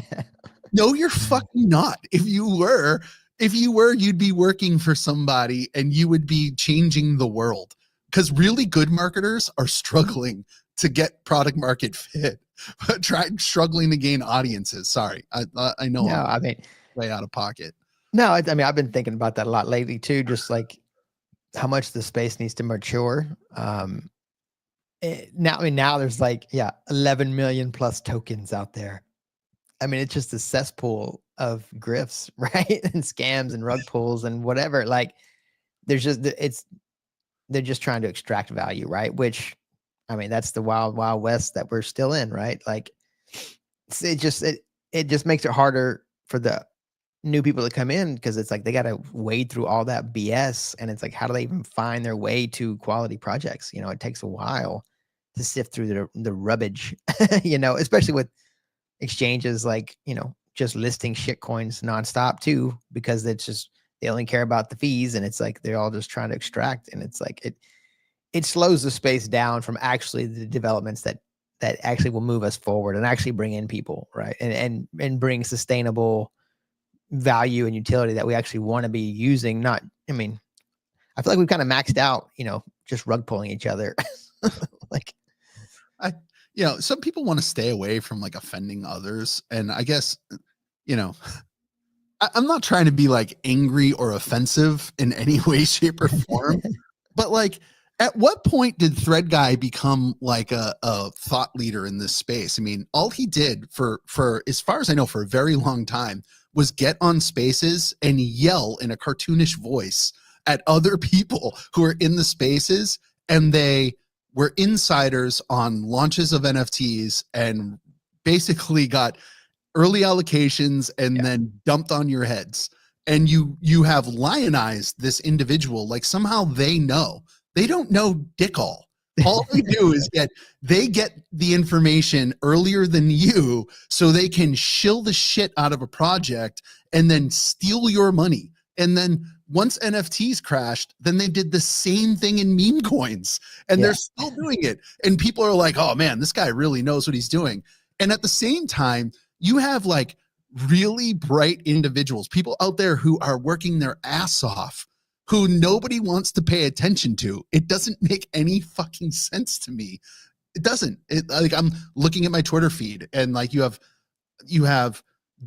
No, you're fucking not. If you were, you'd be working for somebody and you would be changing the world, because really good marketers are struggling to get product market fit, but struggling to gain audiences. Sorry. I know. No, I mean, way out of pocket. No, I mean, I've been thinking about that a lot lately too, just like how much the space needs to mature. Now there's like, 11 million plus tokens out there. I mean, it's just a cesspool of grifts, right? And scams and rug pulls and whatever. Like they're just trying to extract value, right? Which, I mean, that's the wild, wild west that we're still in, right? Like it just makes it harder for the new people to come in, because it's like they got to wade through all that BS, and it's like, how do they even find their way to quality projects? It takes a while to sift through the rubbish, especially with exchanges like, just listing shit coins nonstop too, because it's just, they only care about the fees, and it's like they're all just trying to extract, and it's like it slows the space down from actually the developments that actually will move us forward and actually bring in people, right? And bring sustainable value and utility that we actually want to be using. Not, I mean, I feel like we've kind of maxed out, just rug pulling each other. Like, some people want to stay away from like offending others. And I guess, I'm not trying to be like angry or offensive in any way, shape, or form, but like, at what point did Thread Guy become like a thought leader in this space? I mean, all he did for as far as I know, for a very long time, was get on spaces and yell in a cartoonish voice at other people who are in the spaces, and they were insiders on launches of NFTs and basically got early allocations and then dumped on your heads. And you have lionized this individual like somehow they know. They don't know dick all. All they do is get the information earlier than you, so they can shill the shit out of a project and then steal your money. And then once NFTs crashed, then they did the same thing in meme coins, and they're still doing it. And people are like, oh man, this guy really knows what he's doing. And at the same time, you have like really bright individuals, people out there who are working their ass off, who nobody wants to pay attention to. It doesn't make any fucking sense to me. It doesn't. Like I'm looking at my Twitter feed, and like you have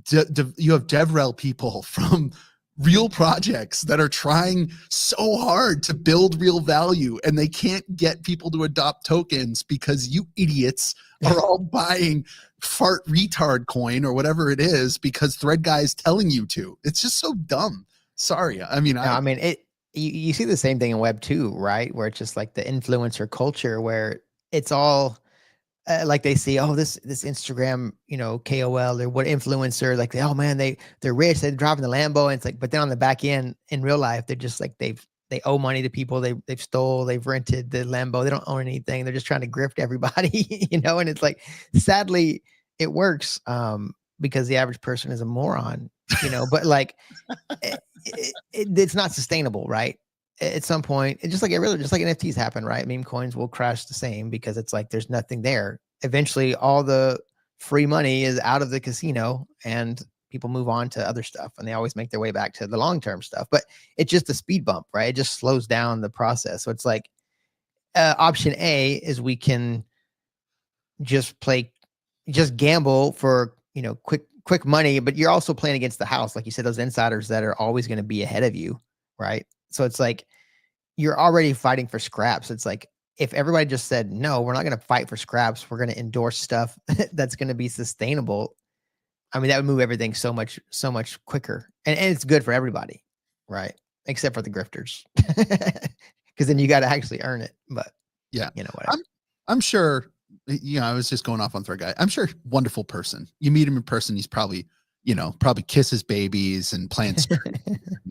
DevRel people from real projects that are trying so hard to build real value, and they can't get people to adopt tokens because you idiots are all buying fart retard coin or whatever it is because Thread Guy is telling you to. It's just so dumb. Sorry. I mean, you see the same thing in Web 2, right? Where it's just like the influencer culture, where it's all like they see, oh, this Instagram, KOL or what influencer, like, oh man, they're rich, they're driving the Lambo, and it's like, but then on the back end in real life, they're just like, they've they owe money to people they've stole, they've rented the Lambo, they don't own anything, they're just trying to grift everybody, you know. And it's like, sadly, it works because the average person is a moron, you know. But like, it's not sustainable, right? At some point, it's just like NFTs happen, right? Meme coins will crash the same because it's like there's nothing there. Eventually, all the free money is out of the casino and people move on to other stuff, and they always make their way back to the long-term stuff. But it's just a speed bump, right? It just slows down the process. So it's like option A is we can just gamble for, you know, quick money, but you're also playing against the house. Like you said, those insiders that are always going to be ahead of you, right? So it's like you're already fighting for scraps. It's like, if everybody just said, no, we're not going to fight for scraps, we're going to endorse stuff that's going to be sustainable. I mean, that would move everything so much quicker. And it's good for everybody, right? Except for the grifters. Because then you got to actually earn it. But yeah, you know, whatever. I'm sure, you know, I was just going off on Thread Guy. I'm sure wonderful person. You meet him in person, he's probably, you know, probably kisses babies and plants,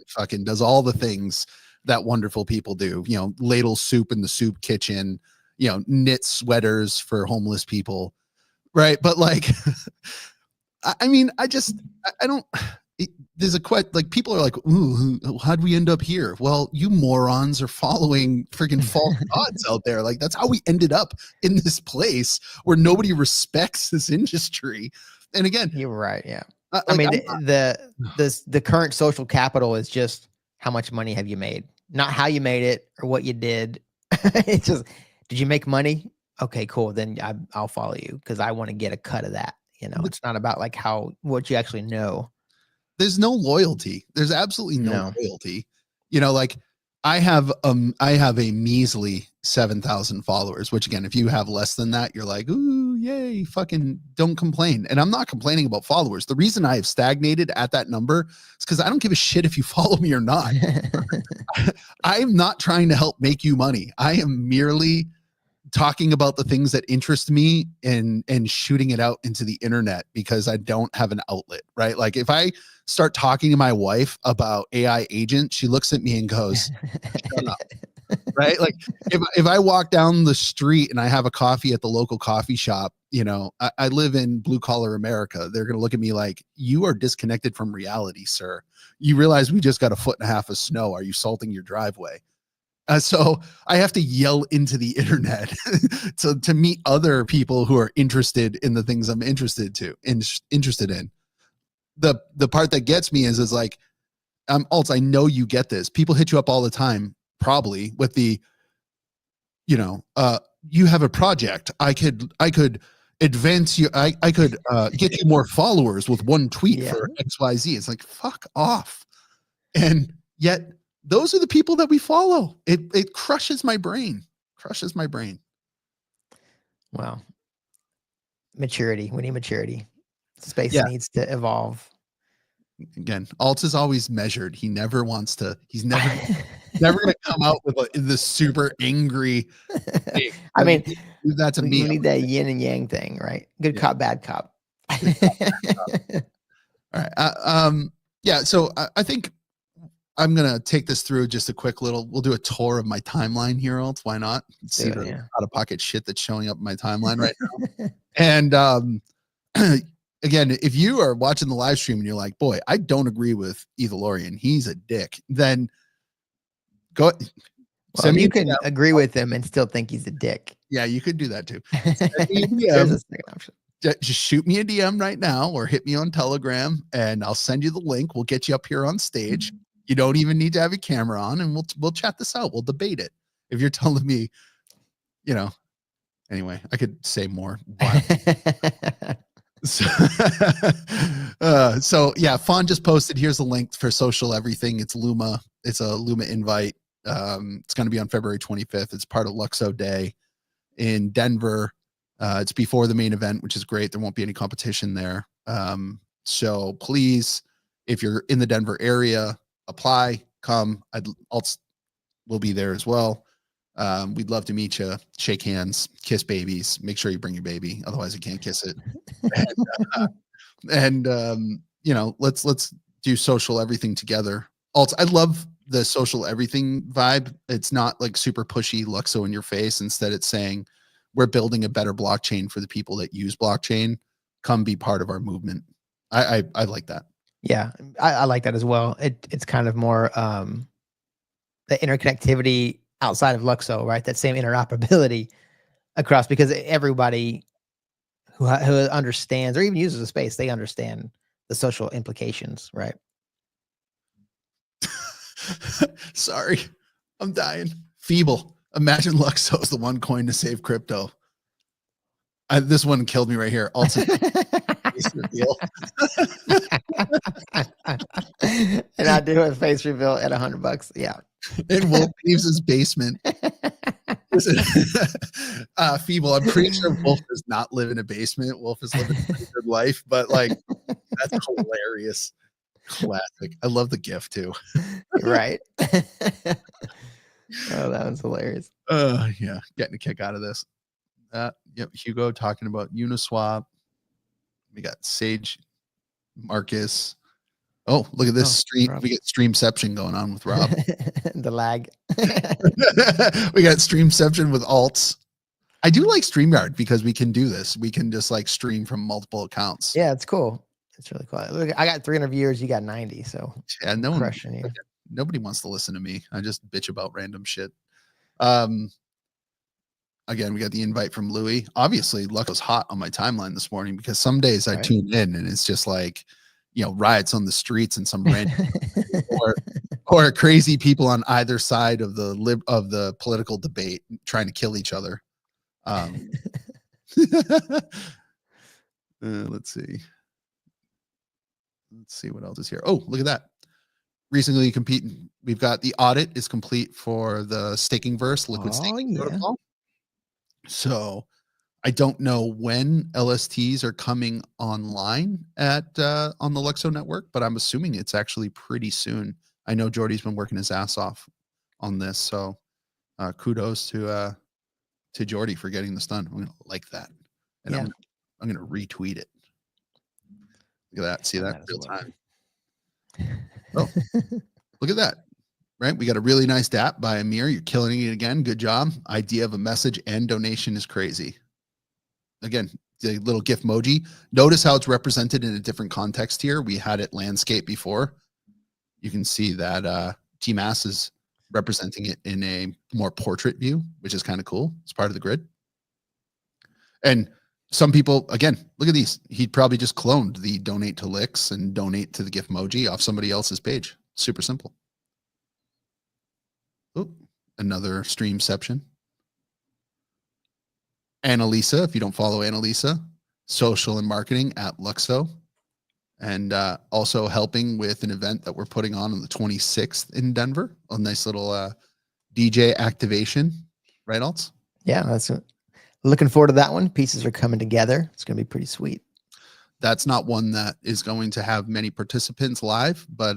fucking does all the things that wonderful people do, you know, ladle soup in the soup kitchen, you know, knit sweaters for homeless people. Right. But like, I mean, I don't, there's a question, like people are like, ooh, how'd we end up here? Well, you morons are following freaking false gods out there. Like, that's how we ended up in this place where nobody respects this industry. And again, you're right. Yeah. like, I mean, the current social capital is just how much money have you made? Not how you made it or what you did. It's just, did you make money? Okay, cool. Then I'll follow you because I want to get a cut of that. You know, it's not about like what you actually know. There's no loyalty. There's absolutely no loyalty. You know, like I have a measly 7,000 followers, which again, if you have less than that, you're like, ooh, yay, fucking don't complain. And I'm not complaining about followers. The reason I have stagnated at that number is because I don't give a shit if you follow me or not. I'm not trying to help make you money. I am merely talking about the things that interest me and shooting it out into the internet because I don't have an outlet, right? Like if I start talking to my wife about AI agents, she looks at me and goes, shut up. Right? Like if I walk down the street and I have a coffee at the local coffee shop, you know, I live in blue collar America. They're going to look at me like, you are disconnected from reality, sir. You realize we just got 1.5 feet of snow. Are you salting your driveway? So I have to yell into the internet to meet other people who are interested in the things I'm interested in. The part that gets me is like, Alts, I know you get this. People hit you up all the time, probably with the, you know, you have a project. I could advance you. I could get you more followers with one tweet for XYZ. It's like, fuck off. And yet those are the people that we follow. It crushes my brain. Wow. Maturity. We need maturity. Space needs to evolve. Again, Alt is always measured. He never wants to, he's never going to come out with the super angry thing. I mean, do that to me. You need that yin and yang thing, right? Good cop, bad cop. All right. Yeah. So I think I'm going to take this through just a quick we'll do a tour of my timeline here, Alt. Why not? See the out of pocket shit that's showing up in my timeline right now. And again, if you are watching the live stream and you're like, boy, I don't agree with Ethelorian, he's a dick, then go. Well, you can agree with him and still think he's a dick. Yeah, you could do that too. There's a second option. Just shoot me a DM right now or hit me on Telegram and I'll send you the link. We'll get you up here on stage. You don't even need to have your camera on and we'll chat this out. We'll debate it. If you're telling me, you know, anyway, I could say more. So yeah, Fawn just posted, here's the link for social everything. It's Luma. It's a Luma invite. It's going to be on February 25th. It's part of Tooooosday in Denver. It's before the main event, which is great. There won't be any competition there. So please, if you're in the Denver area, apply, come. We'll be there as well. We'd love to meet you, shake hands, kiss babies, make sure you bring your baby. Otherwise you can't kiss it. And you know, let's do social everything together. Also, I love the social everything vibe. It's not like super pushy Luxo in your face. Instead, it's saying we're building a better blockchain for the people that use blockchain. Come be part of our movement. I like that. Yeah, I like that as well. It's kind of more the interconnectivity outside of Luxo, right? That same interoperability across, because everybody who understands or even uses the space, they understand the social implications, right? Sorry, I'm dying. Feeble. Imagine Luxo is the one coin to save crypto. This one killed me right here. Also, face reveal. And I do a face reveal at $100. Yeah. In Wolf Thieves' basement. Feeble. I'm pretty sure Wolf does not live in a basement. Wolf is living a pretty good life, but like that's hilarious. Classic. I love the GIF too. Right. Oh, that was hilarious. Yeah, getting a kick out of this. Yep, Hugo talking about Uniswap. We got Sage, Marcus. Oh, look at this stream. Rob. We get Streamception going on with Rob. The lag. We got Streamception with alts. I do like StreamYard because we can do this. We can just like stream from multiple accounts. Yeah, it's cool. It's really cool. Look, I got 300 viewers. You got 90. So Yeah, no one, crushing you. nobody wants to listen to me. I just bitch about random shit. Again, we got the invite from Louis. Obviously, luck was hot on my timeline this morning because some days I Right. tune in and it's just like, riots on the streets and some random or crazy people on either side of the political debate trying to kill each other. Let's see. Let's see what else is here. Oh, look at that. Recently competing. We've got the audit is complete for the staking verse liquid staking protocol. So I don't know when LSTs are coming online on the Luxo network, but I'm assuming it's actually pretty soon. I know Jordy's been working his ass off on this, so kudos to Jordy for getting this done. I'm gonna like that, and Yeah. I'm gonna retweet it. Look at that. See that as real well. time. Oh, look at that. Right. We got a really nice DApp by Amir. You're killing it again. Good job. Idea of a message and donation is crazy. Again, the little GIF emoji. Notice how it's represented in a different context here. We had it landscape before. You can see that T-Mass is representing it in a more portrait view, which is kind of cool. It's part of the grid. And some people, again, look at these. He probably just cloned the donate to Licks and donate to the GIF emoji off somebody else's page. Super simple. Oh, another Streamception. Annalisa, if you don't follow Annalisa, social and marketing at Luxo, and also helping with an event that we're putting on the 26th in Denver. A nice little DJ activation, right, Alts? Yeah, that's looking forward to that one. Pieces are coming together. It's going to be pretty sweet. That's not one that is going to have many participants live, but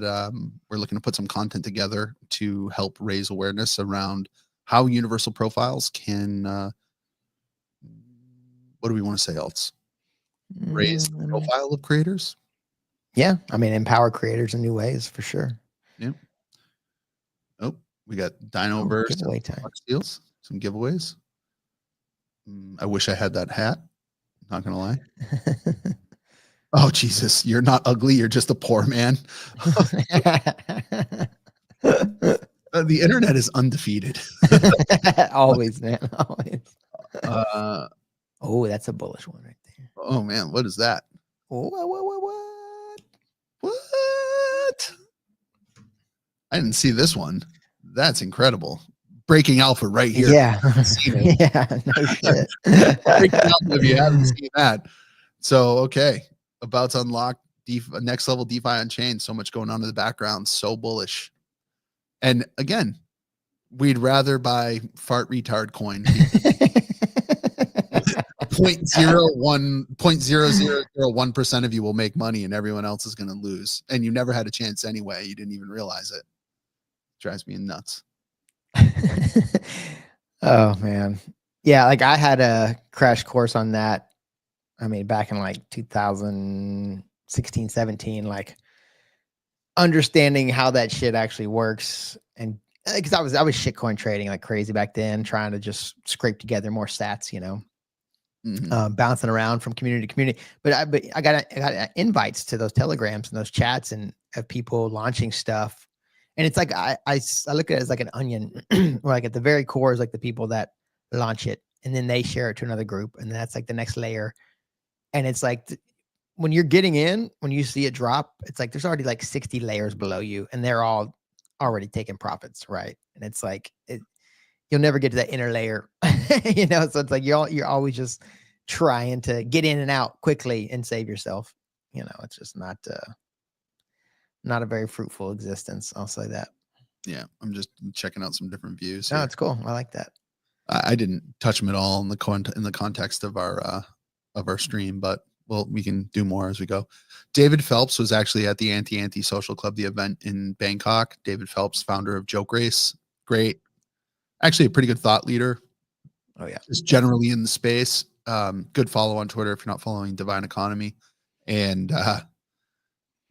we're looking to put some content together to help raise awareness around how universal profiles can, what do we want to say else? Raise the profile of creators? Yeah, I mean, empower creators in new ways for sure. Yeah. Oh, we got Dinoverse giveaway time. Deals, some giveaways. I wish I had that hat. Not gonna lie. Oh, Jesus, you're not ugly. You're just a poor man. The internet is undefeated. Always, man. Always. Oh, that's a bullish one right there. Oh, man. What is that? What? What? I didn't see this one. That's incredible. Breaking alpha right here. Yeah. Yeah. No shit. Breaking alpha if you haven't seen that. So, okay. About to unlock next level DeFi on chain. So much going on in the background. So bullish. And again, we'd rather buy fart retard coin. 0.0001% of you will make money and everyone else is going to lose. And you never had a chance anyway. You didn't even realize it. Drives me nuts. Oh, man. Yeah. Like I had a crash course on that. I mean, back in like 2016, 17, like understanding how that shit actually works. And because I was shitcoin trading like crazy back then, trying to just scrape together more sats, bouncing around from community to community. But I got invites to those telegrams and those chats and of people launching stuff. And it's like I look at it as like an onion, where like at the very core is like the people that launch it, and then they share it to another group, and that's like the next layer. And it's like when you're getting in, when you see it drop, it's like there's already like 60 layers below you, and they're all already taking profits, right? And it's like you'll never get to that inner layer, So it's like you're always just trying to get in and out quickly and save yourself. It's just not a very fruitful existence. I'll say that. Yeah, I'm just checking out some different views. No, it's cool. I like that. I didn't touch them at all in the context of our stream, but we can do more as we go. David Phelps was actually at the Anti Social Club, the event in Bangkok. David Phelps, founder of Joke Race, great, actually a pretty good thought leader. Oh yeah, just generally in the space. Good follow on Twitter if you're not following Divine Economy. And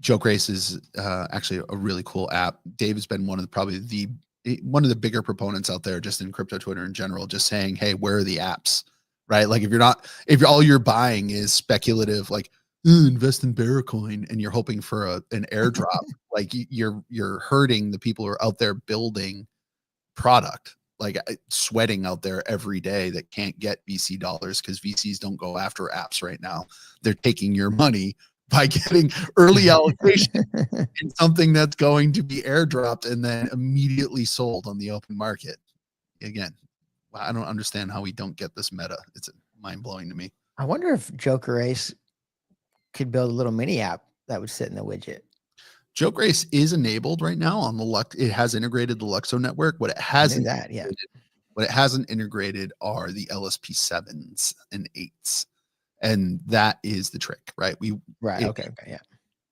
Joke Race is actually a really cool app. Dave has been one of the bigger proponents out there just in crypto Twitter in general, just saying, hey, where are the apps? Right? Like if all you're buying is speculative, like invest in Bearcoin and you're hoping for an airdrop, like you're hurting the people who are out there building product, like sweating out there every day that can't get VC dollars because VCs don't go after apps right now. They're taking your money by getting early allocation in something that's going to be airdropped and then immediately sold on the open market. Again, I don't understand how we don't get this meta. It's mind-blowing to me. I wonder if Joker Race could build a little mini app that would sit in the widget. Joke Race is enabled right now on it has integrated the Luxo network. What it hasn't integrated are the LSP 7s and 8s. And that is the trick, right? Okay, yeah.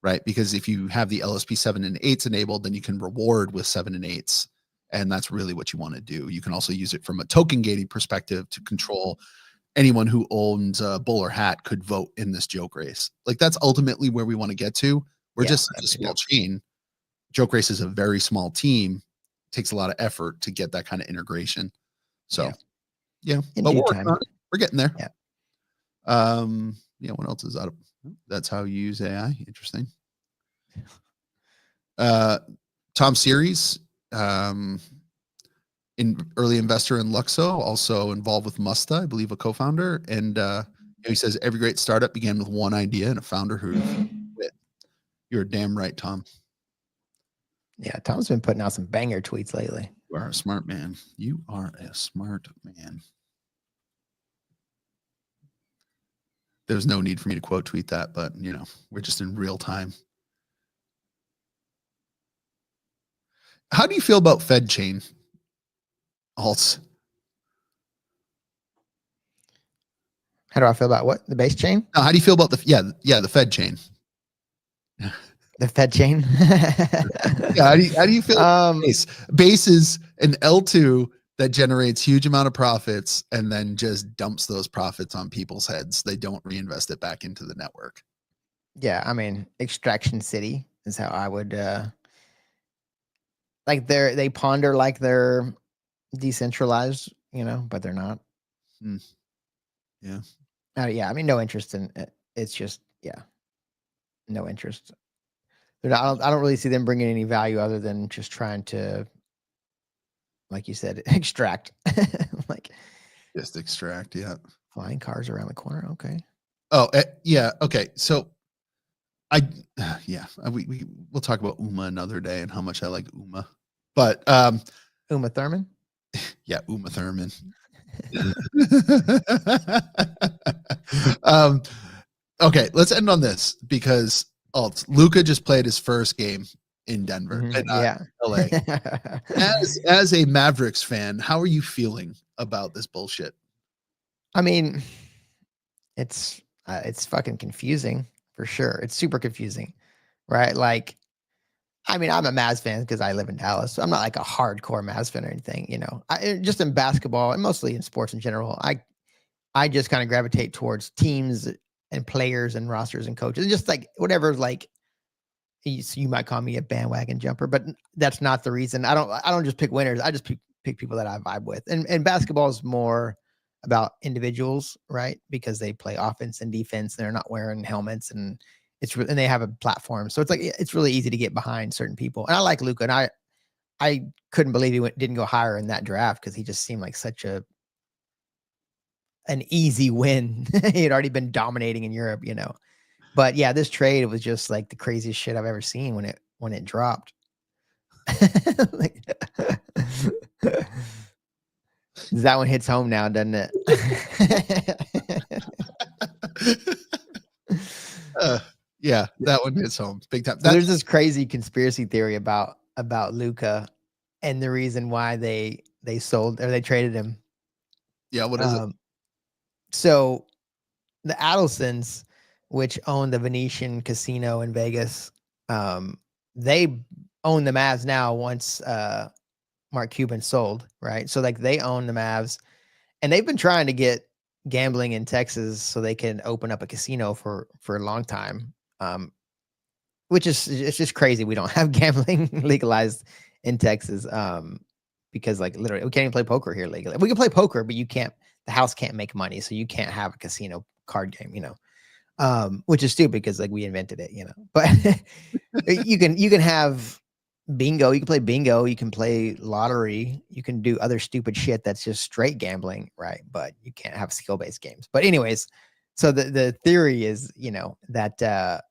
Right, because if you have the LSP 7 and 8s enabled, then you can reward with 7 and 8s. And that's really what you want to do. You can also use it from a token gating perspective to control anyone who owns a bull or hat could vote in this Joke Race. Like that's ultimately where we want to get to. We're just such a small chain. Joke Race is a very small team. It takes a lot of effort to get that kind of integration. So yeah, but we're getting there. Yeah. What else is out of that's how you use AI? Interesting. Tom Series, in early investor in Luxo, also involved with Musta, I believe a co-founder. And he says every great startup began with one idea and a founder who quit. You're damn right, Tom. Yeah, Tom's been putting out some banger tweets lately. You are a smart man. You are a smart man. There's no need for me to quote tweet that, but we're just in real time. How do you feel about Fed chain alts? How do I feel about what? The base chain? No, how do you feel about the Fed chain? The Fed chain? Yeah, how do you feel about base? Base is an L2 that generates huge amount of profits and then just dumps those profits on people's heads. They don't reinvest it back into the network. Yeah, I mean, extraction city is how I would like they ponder like they're decentralized, but they're not. Yeah. Yeah, I mean, no interest in it. It's just, no interest. I don't really see them bringing any value other than just trying to, like you said, extract. Like just extract. Yeah. Flying cars around the corner. Okay. Oh, yeah. Okay. So we'll talk about UMA another day and how much I like UMA, but Uma Thurman. Yeah. Uma Thurman. Okay. Let's end on this because Luka just played his first game in Denver and LA. As a Mavericks fan, how are you feeling about this bullshit? I mean, it's fucking confusing for sure. It's super confusing, right? Like, I mean, I'm a Mavs fan because I live in Dallas. So I'm not like a hardcore Mavs fan or anything, just in basketball and mostly in sports in general. I just kind of gravitate towards teams and players and rosters and coaches and just like whatever, like you might call me a bandwagon jumper, but that's not the reason. I don't just pick winners. I just pick people that I vibe with. And basketball is more about individuals, right? Because they play offense and defense, and they're not wearing helmets, and and they have a platform. So it's really easy to get behind certain people. And I like Luka, and I couldn't believe he didn't go higher in that draft because he just seemed like such an easy win. He had already been dominating in Europe, you know. But yeah, this trade was just like the craziest shit I've ever seen when it dropped. Like, that one hits home now, doesn't it? Yeah, that one hits home big time. So there's this crazy conspiracy theory about Luka and the reason why they sold or they traded him. Yeah, what is it? So the Adelsons, which own the Venetian Casino in Vegas, they own the Mavs now once Mark Cuban sold, right? So like they own the Mavs, and they've been trying to get gambling in Texas so they can open up a casino for a long time. Which is, it's just crazy. We don't have gambling legalized in Texas. Because like literally we can't even play poker here legally. We can play poker, but the house can't make money. So you can't have a casino card game, you know, which is stupid because like we invented it, you know, but you can have bingo. You can play bingo. You can play lottery. You can do other stupid shit that's just straight gambling. Right. But you can't have skill-based games. But anyways, so the theory is, you know, that,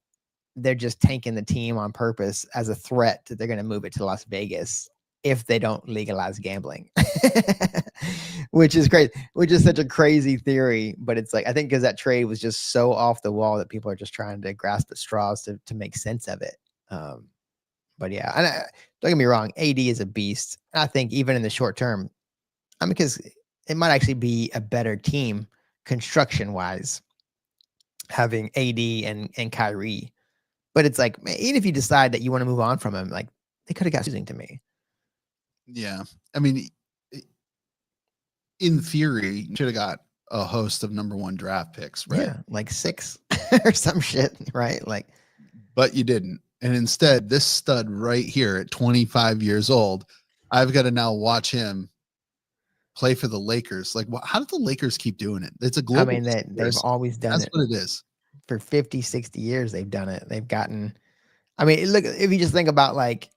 they're just tanking the team on purpose as a threat that they're going to move it to Las Vegas if they don't legalize gambling, which is great, which is such a crazy theory. But it's like, I think because that trade was just so off the wall that people are just trying to grasp at straws to make sense of it. But yeah, and don't get me wrong, AD is a beast. I think even in the short term, I mean, because it might actually be a better team construction wise having AD and Kyrie. But it's like, even if you decide that you want to move on from him, like they could have got losing to me. Yeah. I mean, in theory, you should have got a host of #1 draft picks, right? Yeah, like 6 or some shit, right? Like, but you didn't. And instead, this stud right here at 25 years old, I've got to now watch him play for the Lakers. Like, how did the Lakers keep doing it? It's a global. I mean, they've always done That's it. what it is. For 50, 60 years, they've done it. They've gotten, I mean, look, if you just think about like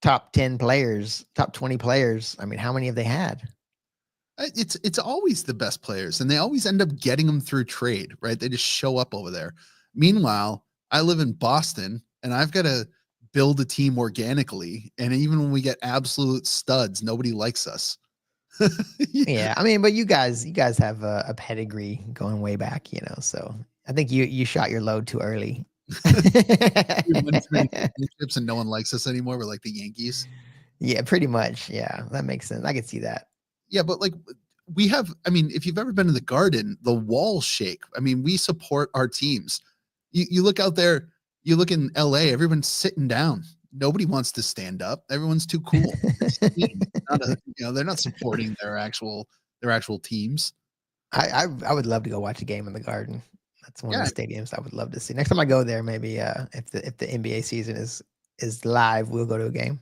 top 10 players, top 20 players, I mean, how many have they had? It's always the best players, and they always end up getting them through trade, right? They just show up over there. Meanwhile, I live in Boston, and I've got to build a team organically. And even when we get absolute studs, nobody likes us. Yeah, I mean, but you guys have a pedigree going way back, you know. So I think you shot your load too early. We win too many championships and no one likes us anymore. We're like the Yankees. Yeah, pretty much. Yeah, that makes sense. I can see that. Yeah, but like we have, I mean, if you've ever been to the Garden, the walls shake. I mean, we support our teams. You look out there, you look in LA, everyone's sitting down. Nobody wants to stand up. Everyone's too cool. They're not supporting their actual teams. I would love to go watch a game in the Garden. That's one of the stadiums I would love to see. Next time I go there, maybe if the NBA season is live, we'll go to a game.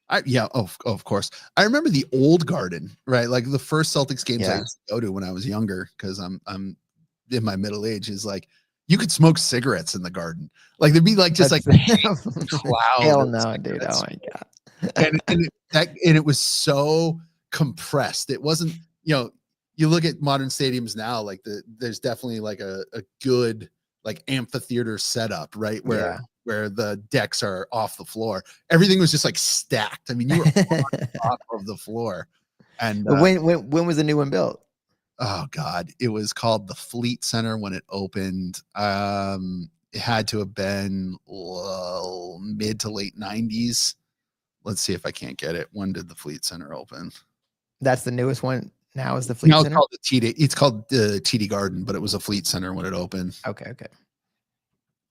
Of course. I remember the old Garden, right? Like the first Celtics games I used to go to when I was younger, because I'm in my middle age, is like you could smoke cigarettes in the Garden. Like there'd be like just like cloud. Hell no, dude. Oh my god. and it was so compressed. It wasn't, you look at modern stadiums now, like there's definitely like a good like amphitheater setup, right? Where the decks are off the floor. Everything was just like stacked. I mean, you were on top of the floor. And when was the new one built? Oh God, it was called the Fleet Center when it opened. It had to have been mid to late 90s. Let's see if I can't get it. When did the Fleet Center open? That's the newest one. Now is the Fleet Center? It's called the TD Garden, but it was a Fleet Center when it opened. Okay.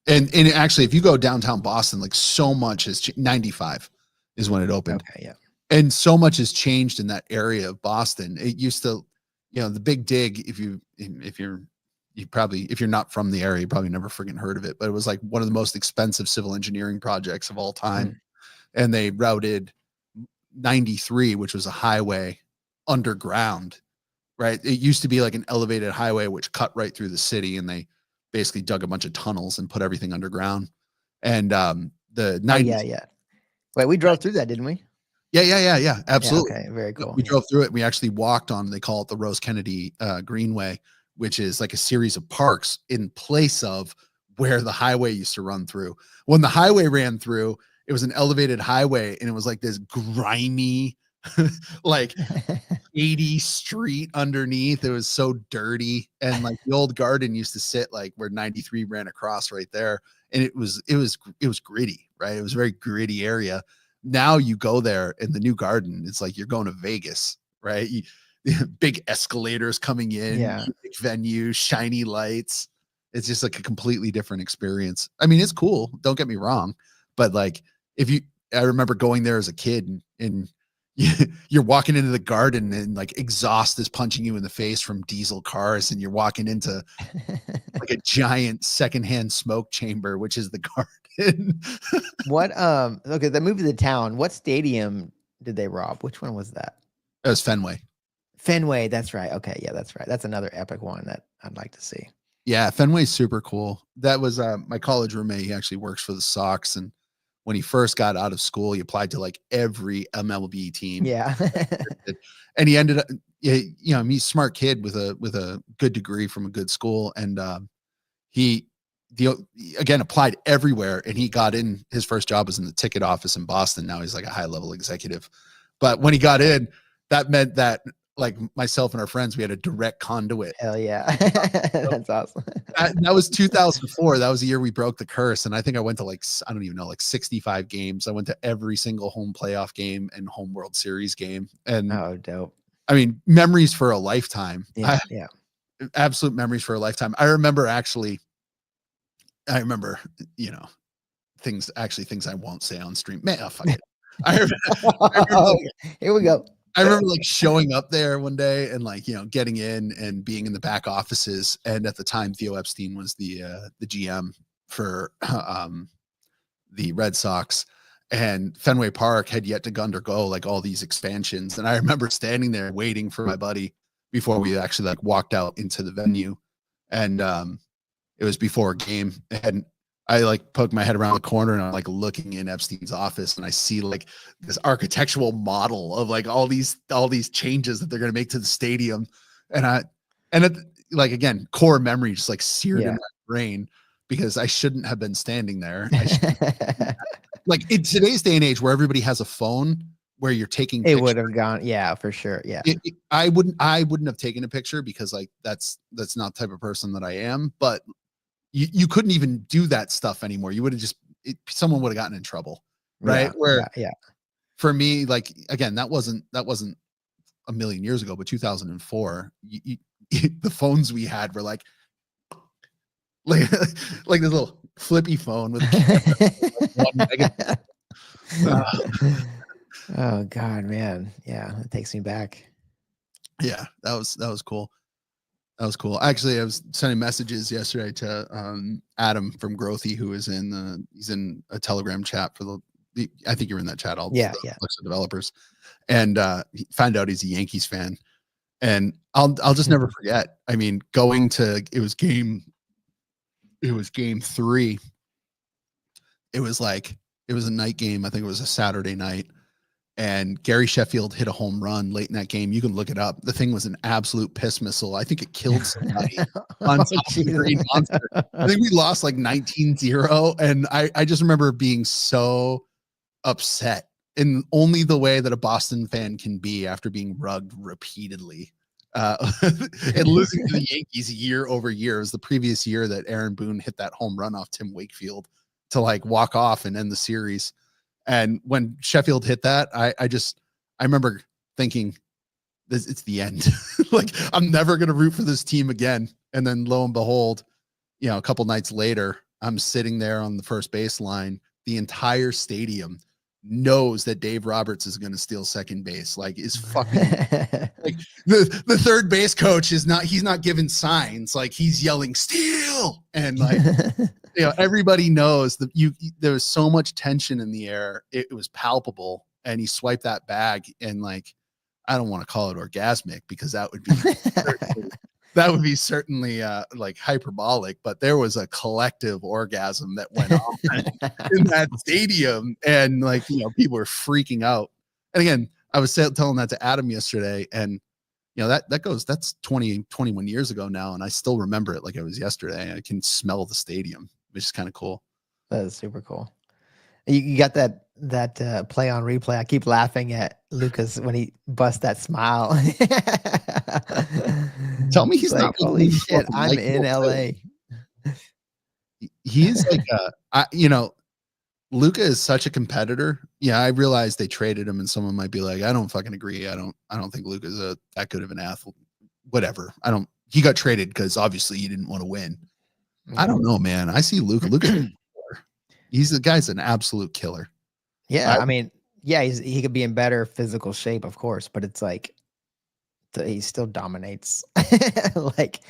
And actually, if you go downtown Boston, like so much has 95 is when it opened. Okay, yeah. And so much has changed in that area of Boston. It used to, the Big Dig, if you're you probably, if you're not from the area, you probably never freaking heard of it, but it was like one of the most expensive civil engineering projects of all time. And they routed 93, which was a highway, underground, right? It used to be like an elevated highway which cut right through the city, and they basically dug a bunch of tunnels and put everything underground. And the 90s, yeah. Wait, we drove through that, didn't we? yeah, absolutely. Yeah, okay, very cool. We drove through it. We actually walked on, they call it the Rose Kennedy Greenway, which is like a series of parks in place of where the highway used to run through. When the highway ran through, it was an elevated highway, and it was like this grimy, like 80 street underneath. It was so dirty. And like the old garden used to sit like where 93 ran across right there. And it was gritty, right? It was a very gritty area. Now you go there in the new garden, it's like you're going to Vegas, right? Big escalators coming in, big venue, shiny lights. It's just like a completely different experience. I mean, it's cool. Don't get me wrong. But like, I remember going there as a kid, and you're walking into the garden, and like exhaust is punching you in the face from diesel cars, and you're walking into like a giant secondhand smoke chamber, which is the garden. What okay, the movie The Town, what stadium did they rob? Which one was that? It was Fenway. Fenway, that's right. Okay, yeah, that's right. That's another epic one that I'd like to see. Yeah, Fenway's super cool. That was my college roommate. He actually works for the Sox, and when he first got out of school, he applied to like every MLB team. Yeah. And he ended up, he's a smart kid with a good degree from a good school. And he again applied everywhere, and he got in. His first job was in the ticket office in Boston. Now he's like a high level executive. But when he got in, that meant that like myself and our friends, we had a direct conduit. Hell yeah. That's awesome. That was 2004. That was the year we broke the curse. And I think I went to like, I don't even know, like 65 games. I went to every single home playoff game and home World Series game. And oh, dope. I mean, memories for a lifetime. Yeah. Absolute memories for a lifetime. I remember, things I won't say on stream. Man, oh, fuck it. I remember Here we go. I remember like showing up there one day and like, getting in and being in the back offices. And at the time, Theo Epstein was the GM for the Red Sox, and Fenway Park had yet to undergo like all these expansions. And I remember standing there waiting for my buddy before we actually like walked out into the venue. And it was before a game. I like poked my head around the corner, and I'm like looking in Epstein's office, and I see like this architectural model of like all these changes that they're going to make to the stadium. And like, again, core memory just like seared in my brain, because I shouldn't have been standing there. Like in today's day and age where everybody has a phone where you're taking it would have gone. Yeah, for sure. Yeah. I wouldn't have taken a picture, because like, that's not the type of person that I am. But you couldn't even do that stuff anymore. You would have someone would have gotten in trouble. Right. Yeah. For me, like, again, that wasn't a million years ago, but 2004, the phones we had were like this little flippy phone with oh God, man. Yeah. It takes me back. Yeah. That was cool. That was cool. Actually, I was sending messages yesterday to Adam from Growthy, who is he's in a Telegram chat for I think you're in that chat. Yeah. Developers, and he found out he's a Yankees fan, and I'll just never forget. I mean, it was game 3. It was a night game. I think it was a Saturday night. And Gary Sheffield hit a home run late in that game. You can look it up. The thing was an absolute piss missile. I think it killed somebody on top of the Green Monster. I think we lost like 19-0. And I just remember being so upset in only the way that a Boston fan can be after being rugged repeatedly. And losing to the Yankees year over year. It was the previous year that Aaron Boone hit that home run off Tim Wakefield to like walk off and end the series. And when Sheffield hit that, I remember thinking, it's the end. Like, I'm never going to root for this team again. And then lo and behold, a couple nights later, I'm sitting there on the first baseline. The entire stadium knows that Dave Roberts is going to steal second base. Like, is fucking like the third base coach is not. He's not giving signs. Like, he's yelling steal, and like everybody knows that there was so much tension in the air. It was palpable, and he swiped that bag, and like, I don't want to call it orgasmic because that would be certainly like hyperbolic, but there was a collective orgasm that went on in that stadium, and like people were freaking out. And again, I was telling that to Adam yesterday, and that's 21 years ago now, and I still remember it like it was yesterday. I can smell the stadium, which is kind of cool. That is super cool. You got that play on replay. I keep laughing at Lucas when he busts that smile. Tell me he's like, not. Holy shit! I'm in LA. He's like Luka is such a competitor. Yeah, I realize they traded him, and someone might be like, I don't fucking agree. I don't think Luka's that good of an athlete. Whatever. He got traded because obviously he didn't want to win. I don't know, man. I see Luka. He's the guy's an absolute killer. Yeah, I mean, yeah, he could be in better physical shape, of course, but it's like he still dominates. Like,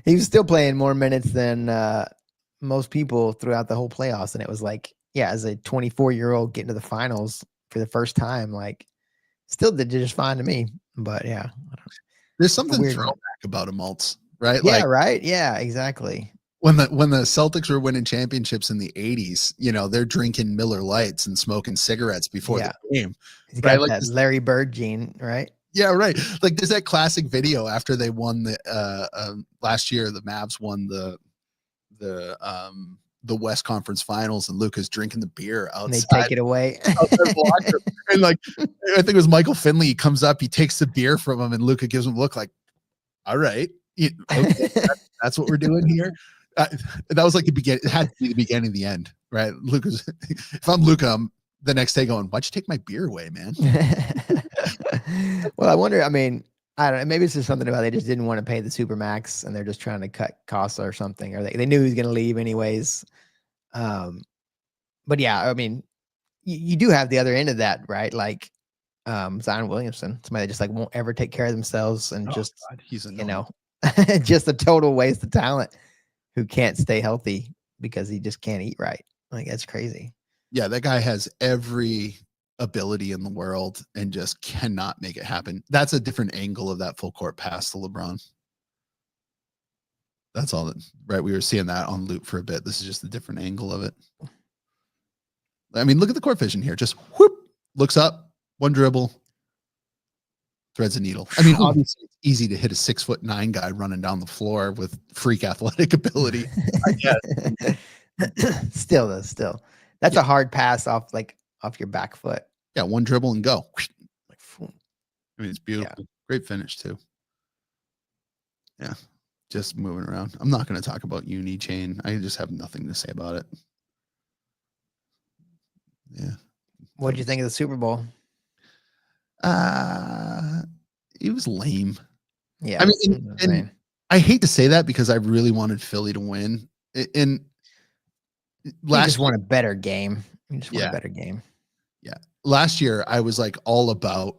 he was still playing more minutes than most people throughout the whole playoffs, and it was like, yeah, as a 24-year-old getting to the finals for the first time, like, still did just fine to me. But yeah, there's something throwback about him, Maltz, right? Yeah, like, right. Yeah, exactly. When the Celtics were winning championships in the 80s, they're drinking Miller Lights and smoking cigarettes before the game. He's got that Larry Bird gene, right? Yeah, right. Like, there's that classic video after they won the last year, the Mavs won the West Conference Finals, and Luka's drinking the beer outside. And they take it away. And like, I think it was Michael Finley. He comes up, he takes the beer from him, and Luka gives him a look like, all right, okay, that's what we're doing here. That was like the beginning. It had to be the beginning of the end, right? Luka's. If I'm Luka, I'm the next day going, "Why'd you take my beer away, man?" Well, I wonder. I mean, I don't know. Maybe it's just something about they just didn't want to pay the supermax, and they're just trying to cut costs or something, or they knew he was going to leave anyways. But yeah, I mean, you do have the other end of that, right? Like Zion Williamson, somebody that just like won't ever take care of themselves, and he's just a total waste of talent. Who can't stay healthy because he just can't eat right. Like, that's crazy. Yeah, that guy has every ability in the world and just cannot make it happen. That's a different angle of that full court pass to LeBron. That's all right? We were seeing that on loop for a bit. This is just a different angle of it. I mean, look at the court vision here. Just whoop, looks up, one dribble, threads a needle. I mean, obviously it's easy to hit a 6'9" guy running down the floor with freak athletic ability, I guess. Still, that's a hard pass off your back foot. Yeah, one dribble and go. I mean, it's beautiful. Yeah. Great finish too. Yeah, just moving around. I'm not going to talk about Uni Chain. I just have nothing to say about it. Yeah. What did you think of the Super Bowl? It was lame. Yeah. I mean, and I hate to say that because I really wanted Philly to win. And just want a better game. You just want a better game. Yeah. Last year, I was like all about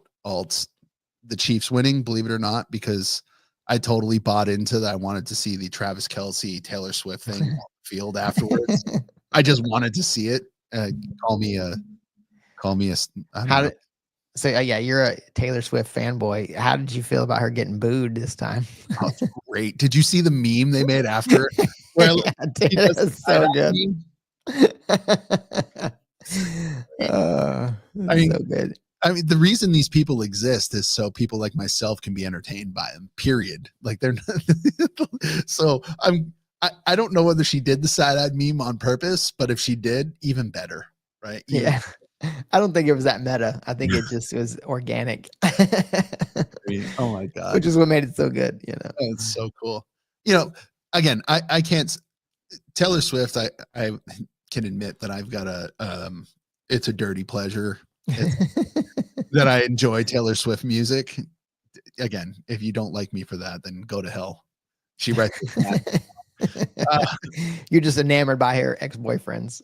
the Chiefs winning, believe it or not, because I totally bought into that. I wanted to see the Travis Kelce, Taylor Swift thing on the field afterwards. I just wanted to see it. Call me a. So yeah, you're a Taylor Swift fanboy. How did you feel about her getting booed this time? Oh, great! Did you see the meme they made after? Where it was so good. I mean, so good. I mean, the reason these people exist is so people like myself can be entertained by them. Period. Like they're not. So I don't know whether she did the side-eyed meme on purpose, but if she did, even better, right? Yeah. I don't think it was that meta. I think it just was organic. Oh my God. Which is what made it so good, It's so cool. Again, I can't Taylor Swift, I can admit that I've got it's a dirty pleasure that I enjoy Taylor Swift music. Again, if you don't like me for that, then go to hell. She writes You're just enamored by her ex-boyfriends.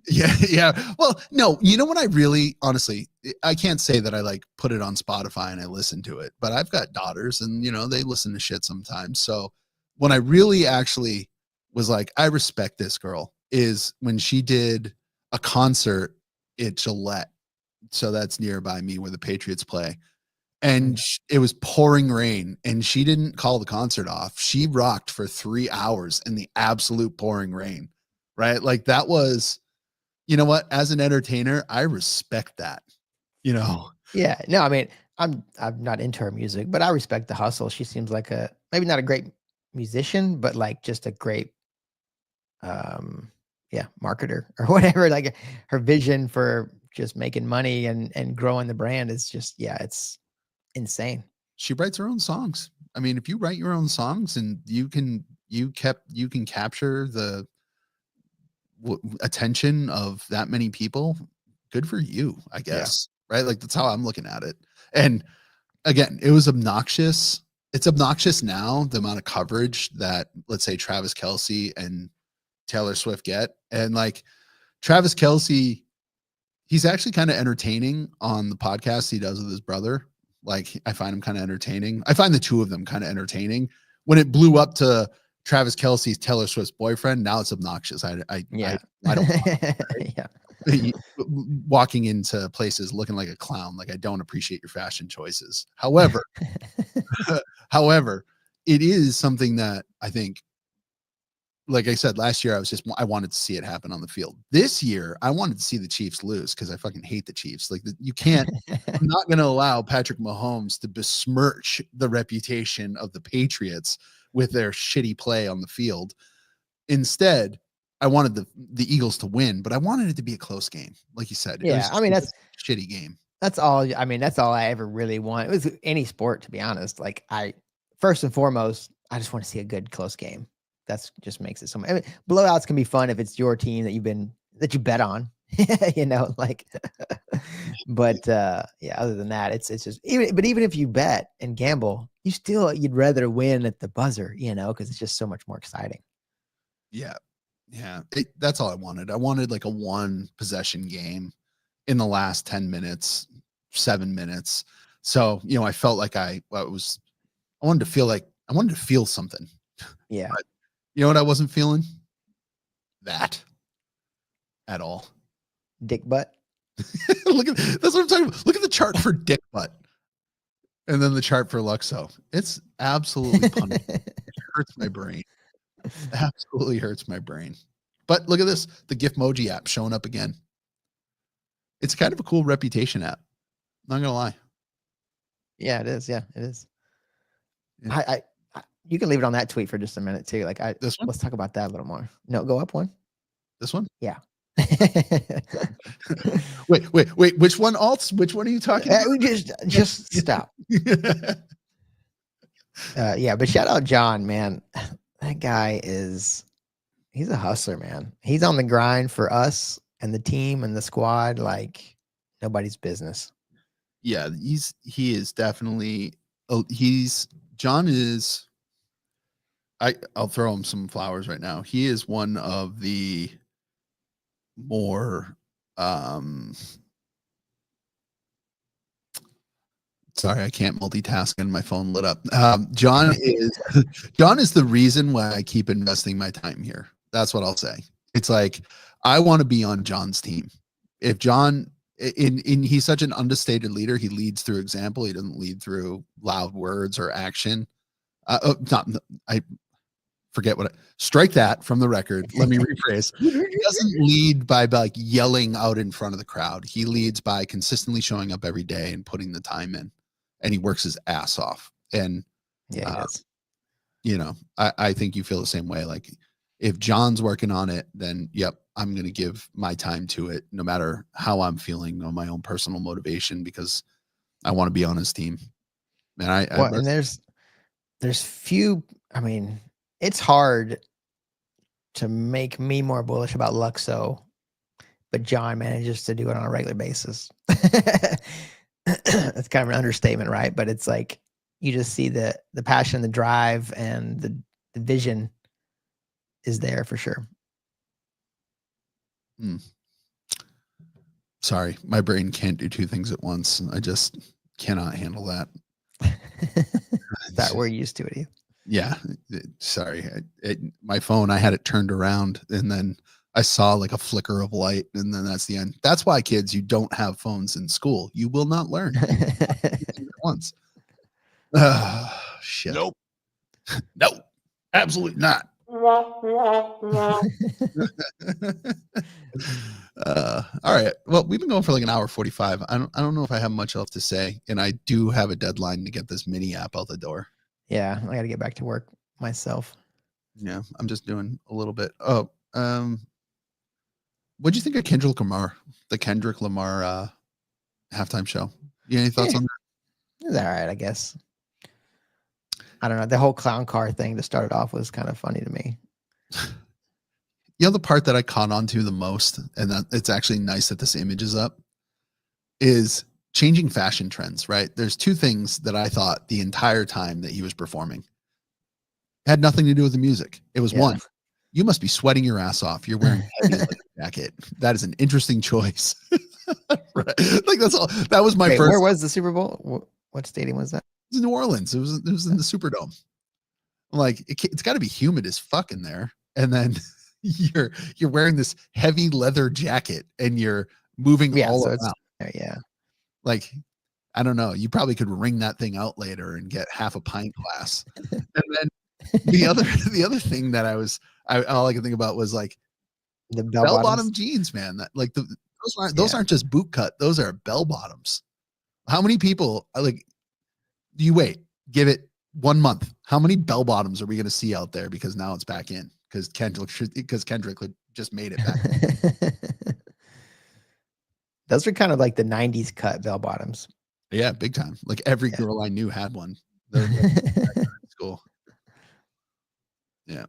Yeah. Well, no, you know what? I really, honestly, I can't say that I like put it on Spotify and I listen to it, but I've got daughters and, they listen to shit sometimes. So when I really actually was like, I respect this girl is when she did a concert at Gillette. So that's nearby me where the Patriots play. And it was pouring rain and she didn't call the concert off. She rocked for 3 hours in the absolute pouring rain, right? Like that was, you know what? As an entertainer, I respect that, Yeah. No, I mean, I'm not into her music, but I respect the hustle. She seems like maybe not a great musician, but like just a great marketer or whatever. Like her vision for just making money and growing the brand is just, it's insane. She writes her own songs. I mean, if you write your own songs and you can capture the attention of that many people, good for you, I guess. Right? Like that's how I'm looking at it. And again, it was obnoxious. It's obnoxious now, the amount of coverage that, let's say, Travis Kelce and Taylor Swift get. And like Travis Kelce, he's actually kind of entertaining on the podcast he does with his brother. Like I find him kind of entertaining. I find the two of them kind of entertaining. When it blew up to Travis Kelce's Taylor Swift's boyfriend, now it's obnoxious. I don't walking into places looking like a clown. Like I don't appreciate your fashion choices. However, it is something that I think, like I said, last year, I wanted to see it happen on the field. This year, I wanted to see the Chiefs lose because I fucking hate the Chiefs. Like you can't, I'm not going to allow Patrick Mahomes to besmirch the reputation of the Patriots with their shitty play on the field. Instead, I wanted the Eagles to win, but I wanted it to be a close game. Like you said. Yeah. I mean, that's a shitty game. That's all. I mean, that's all I ever really want. It was any sport, to be honest. Like first and foremost, I just want to see a good close game. That's just makes it so much. I mean, blowouts can be fun if it's your team that you bet on, but other than that, it's just even if you bet and gamble, you'd rather win at the buzzer, because it's just so much more exciting. Yeah. That's all I wanted. I wanted like a 1 possession game in the last 10 minutes, 7 minutes. So, I felt like I wanted to feel something. Yeah. But you know what I wasn't feeling? That at all. Dick butt. That's what I'm talking about. Look at the chart for dick butt. And then the chart for Luxo. It's absolutely punny. It hurts my brain. Absolutely hurts my brain. But look at this. The Gifmoji app showing up again. It's kind of a cool reputation app. Not gonna lie. Yeah, it is. Yeah, it is. Yeah. I you can leave it on that tweet for just a minute too. Like this one? Let's talk about that a little more. No, go up one. This one? Yeah. Wait. Which one, Alts? Which one are you talking about? Just stop. But shout out John, man. That guy he's a hustler, man. He's on the grind for us and the team and the squad like nobody's business. Yeah, he is definitely John is I'll throw him some flowers right now. He is one of the more sorry, I can't multitask and my phone lit up. John is the reason why I keep investing my time here. That's what I'll say. It's like I want to be on John's team. If John he's such an understated leader, he leads through example. He doesn't lead through loud words or action. I forget strike that from the record. Let me rephrase. He doesn't lead by like yelling out in front of the crowd. He leads by consistently showing up every day and putting the time in, and he works his ass off. And yeah, I think you feel the same way. Like if John's working on it, then yep, I'm going to give my time to it, no matter how I'm feeling on my own personal motivation, because I want to be on his team. And and there's few. I mean, it's hard to make me more bullish about Luxo, but John manages to do it on a regular basis. That's kind of an understatement, right? But it's like you just see the passion, the drive, and the vision is there for sure. Sorry, my brain can't do two things at once. I just cannot handle that. That we're used to it. Yeah, sorry. My phone, I had it turned around, and then I saw like a flicker of light, and then that's the end. That's why, kids, you don't have phones in school. You will not learn at once. Shit. Nope. No, absolutely not. All right. Well, we've been going for like an hour 45. I don't know if I have much else to say, and I do have a deadline to get this mini app out the door. Yeah, I got to get back to work myself. Yeah, I'm just doing a little bit. Oh, what'd you think of Kendrick Lamar, the Kendrick Lamar halftime show? You have any thoughts on that? It's all right, I guess. I don't know. The whole clown car thing to start it off was kind of funny to me. You know, the part that I caught on to the most, and that it's actually nice that this image is up, is changing fashion trends, right? There's two things that I thought the entire time that he was performing. It had nothing to do with the music. It was one, you must be sweating your ass off. You're wearing a heavy leather jacket. That is an interesting choice. Right? Like that's all. That was my first. Where was the Super Bowl? What stadium was that? It was in New Orleans. It was in the Superdome. I'm like, it's got to be humid as fuck in there. And then you're wearing this heavy leather jacket and you're moving all around. Yeah. Like, I don't know. You probably could wring that thing out later and get half a pint glass. And then the other thing that all I could think about was like the bell bottom jeans, man. That like those aren't just boot cut. Those are bell bottoms. How many people like? You wait, give it 1 month. How many bell bottoms are we going to see out there? Because now it's back in because Kendrick just made it back. Those are kind of like the 90s cut bell bottoms. Yeah, big time. Like every girl I knew had one. School. Yeah.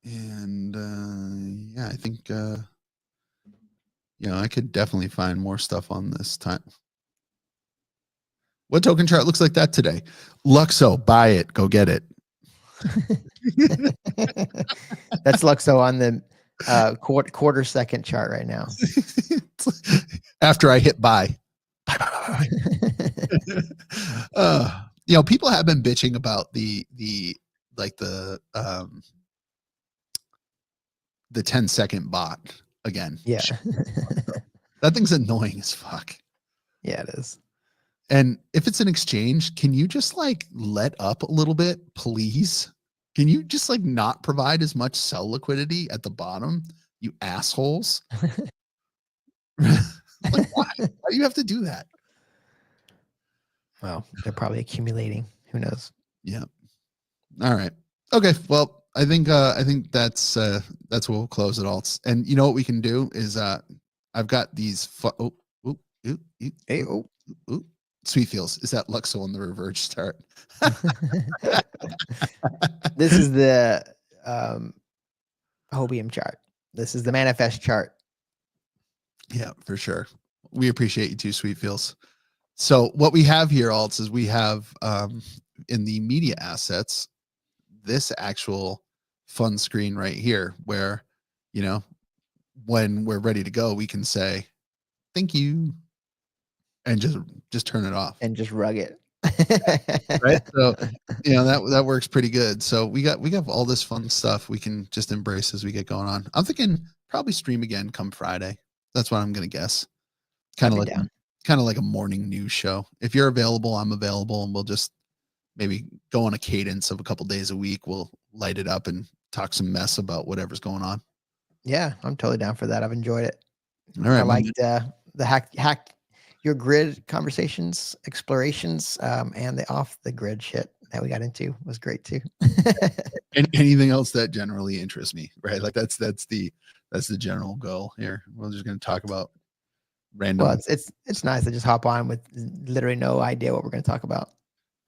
And I think I could definitely find more stuff on this time. What token chart looks like that today? Luxo, buy it, go get it. That's Luxo on the quarter second chart right now. After I hit buy. People have been bitching about the 10-second bot again. Yeah. That thing's annoying as fuck. Yeah, it is. And if it's an exchange, can you just like let up a little bit, please? Can you just like not provide as much sell liquidity at the bottom, you assholes? Like, why do you have to do that? Well, they're probably accumulating. Who knows? Yeah. All right. Okay. Well, I think that's what we'll close it all. And you know what we can do is I've got these. Sweet feels. Is that Luxo on the reverse chart? This is the Hobium chart. This is the manifest chart. Yeah, for sure. We appreciate you too, Sweet feels. So what we have here, Alts, is we have in the media assets this actual fun screen right here, where when we're ready to go, we can say thank you. And just turn it off and just rug it. Right. So, that works pretty good. So we got all this fun stuff we can just embrace as we get going on. I'm thinking probably stream again come Friday. That's what I'm going to guess. Kind of like a morning news show. If you're available, I'm available, and we'll just maybe go on a cadence of a couple days a week. We'll light it up and talk some mess about whatever's going on. Yeah, I'm totally down for that. I've enjoyed it. All right. I liked the hack your grid conversations, explorations, and the off the grid shit that we got into was great too. And anything else that generally interests me, right? Like that's the general goal here. We're just going to talk about random. Well, it's nice to just hop on with literally no idea what we're going to talk about.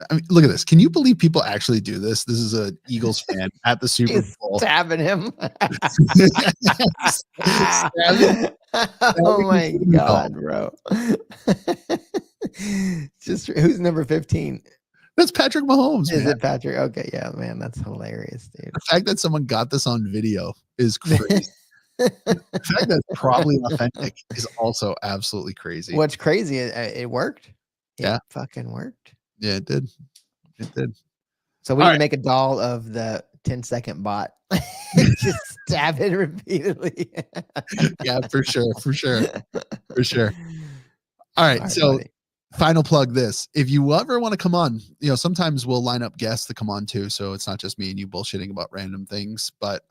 I mean, look at this. Can you believe people actually do this? This is an Eagles fan at the Super Bowl. Stabbing him. Oh my God, bro. Just who's number 15? That's Patrick Mahomes. Is Man. it Patrick? Okay, yeah, man, that's hilarious, dude. The fact that someone got this on video is crazy. The fact that it's probably authentic is also absolutely crazy. What's crazy? It worked. It Yeah. fucking worked. Yeah, it did. It did. So we All need right. to make a doll of the 10-second bot. Just stab it repeatedly. Yeah, for sure. For sure. For sure. All right. All right, So buddy. final plug this. If you ever want to come on, sometimes we'll line up guests to come on too. So it's not just me and you bullshitting about random things. But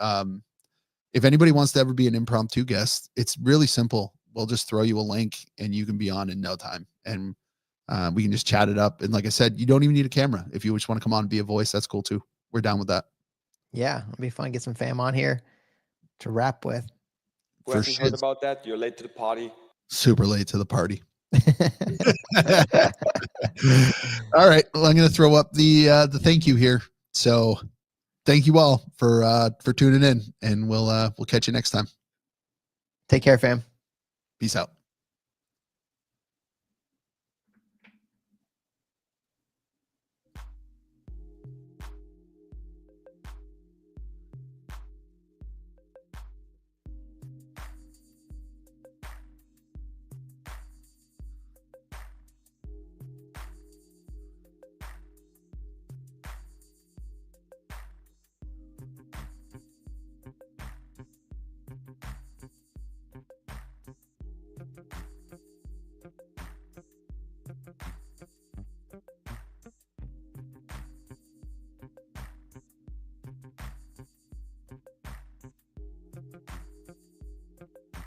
if anybody wants to ever be an impromptu guest, it's really simple. We'll just throw you a link and you can be on in no time. And we can just chat it up. And like I said, you don't even need a camera. If you just want to come on and be a voice, that's cool too. We're down with that. Yeah, it'll be fun. Get some fam on here to rap with. Who For hasn't heard shit. about that? You're late to the party. Super late to the party. All right. Well, I'm going to throw up the thank you here. So thank you all for tuning in, and we'll catch you next time. Take care, fam. Peace out.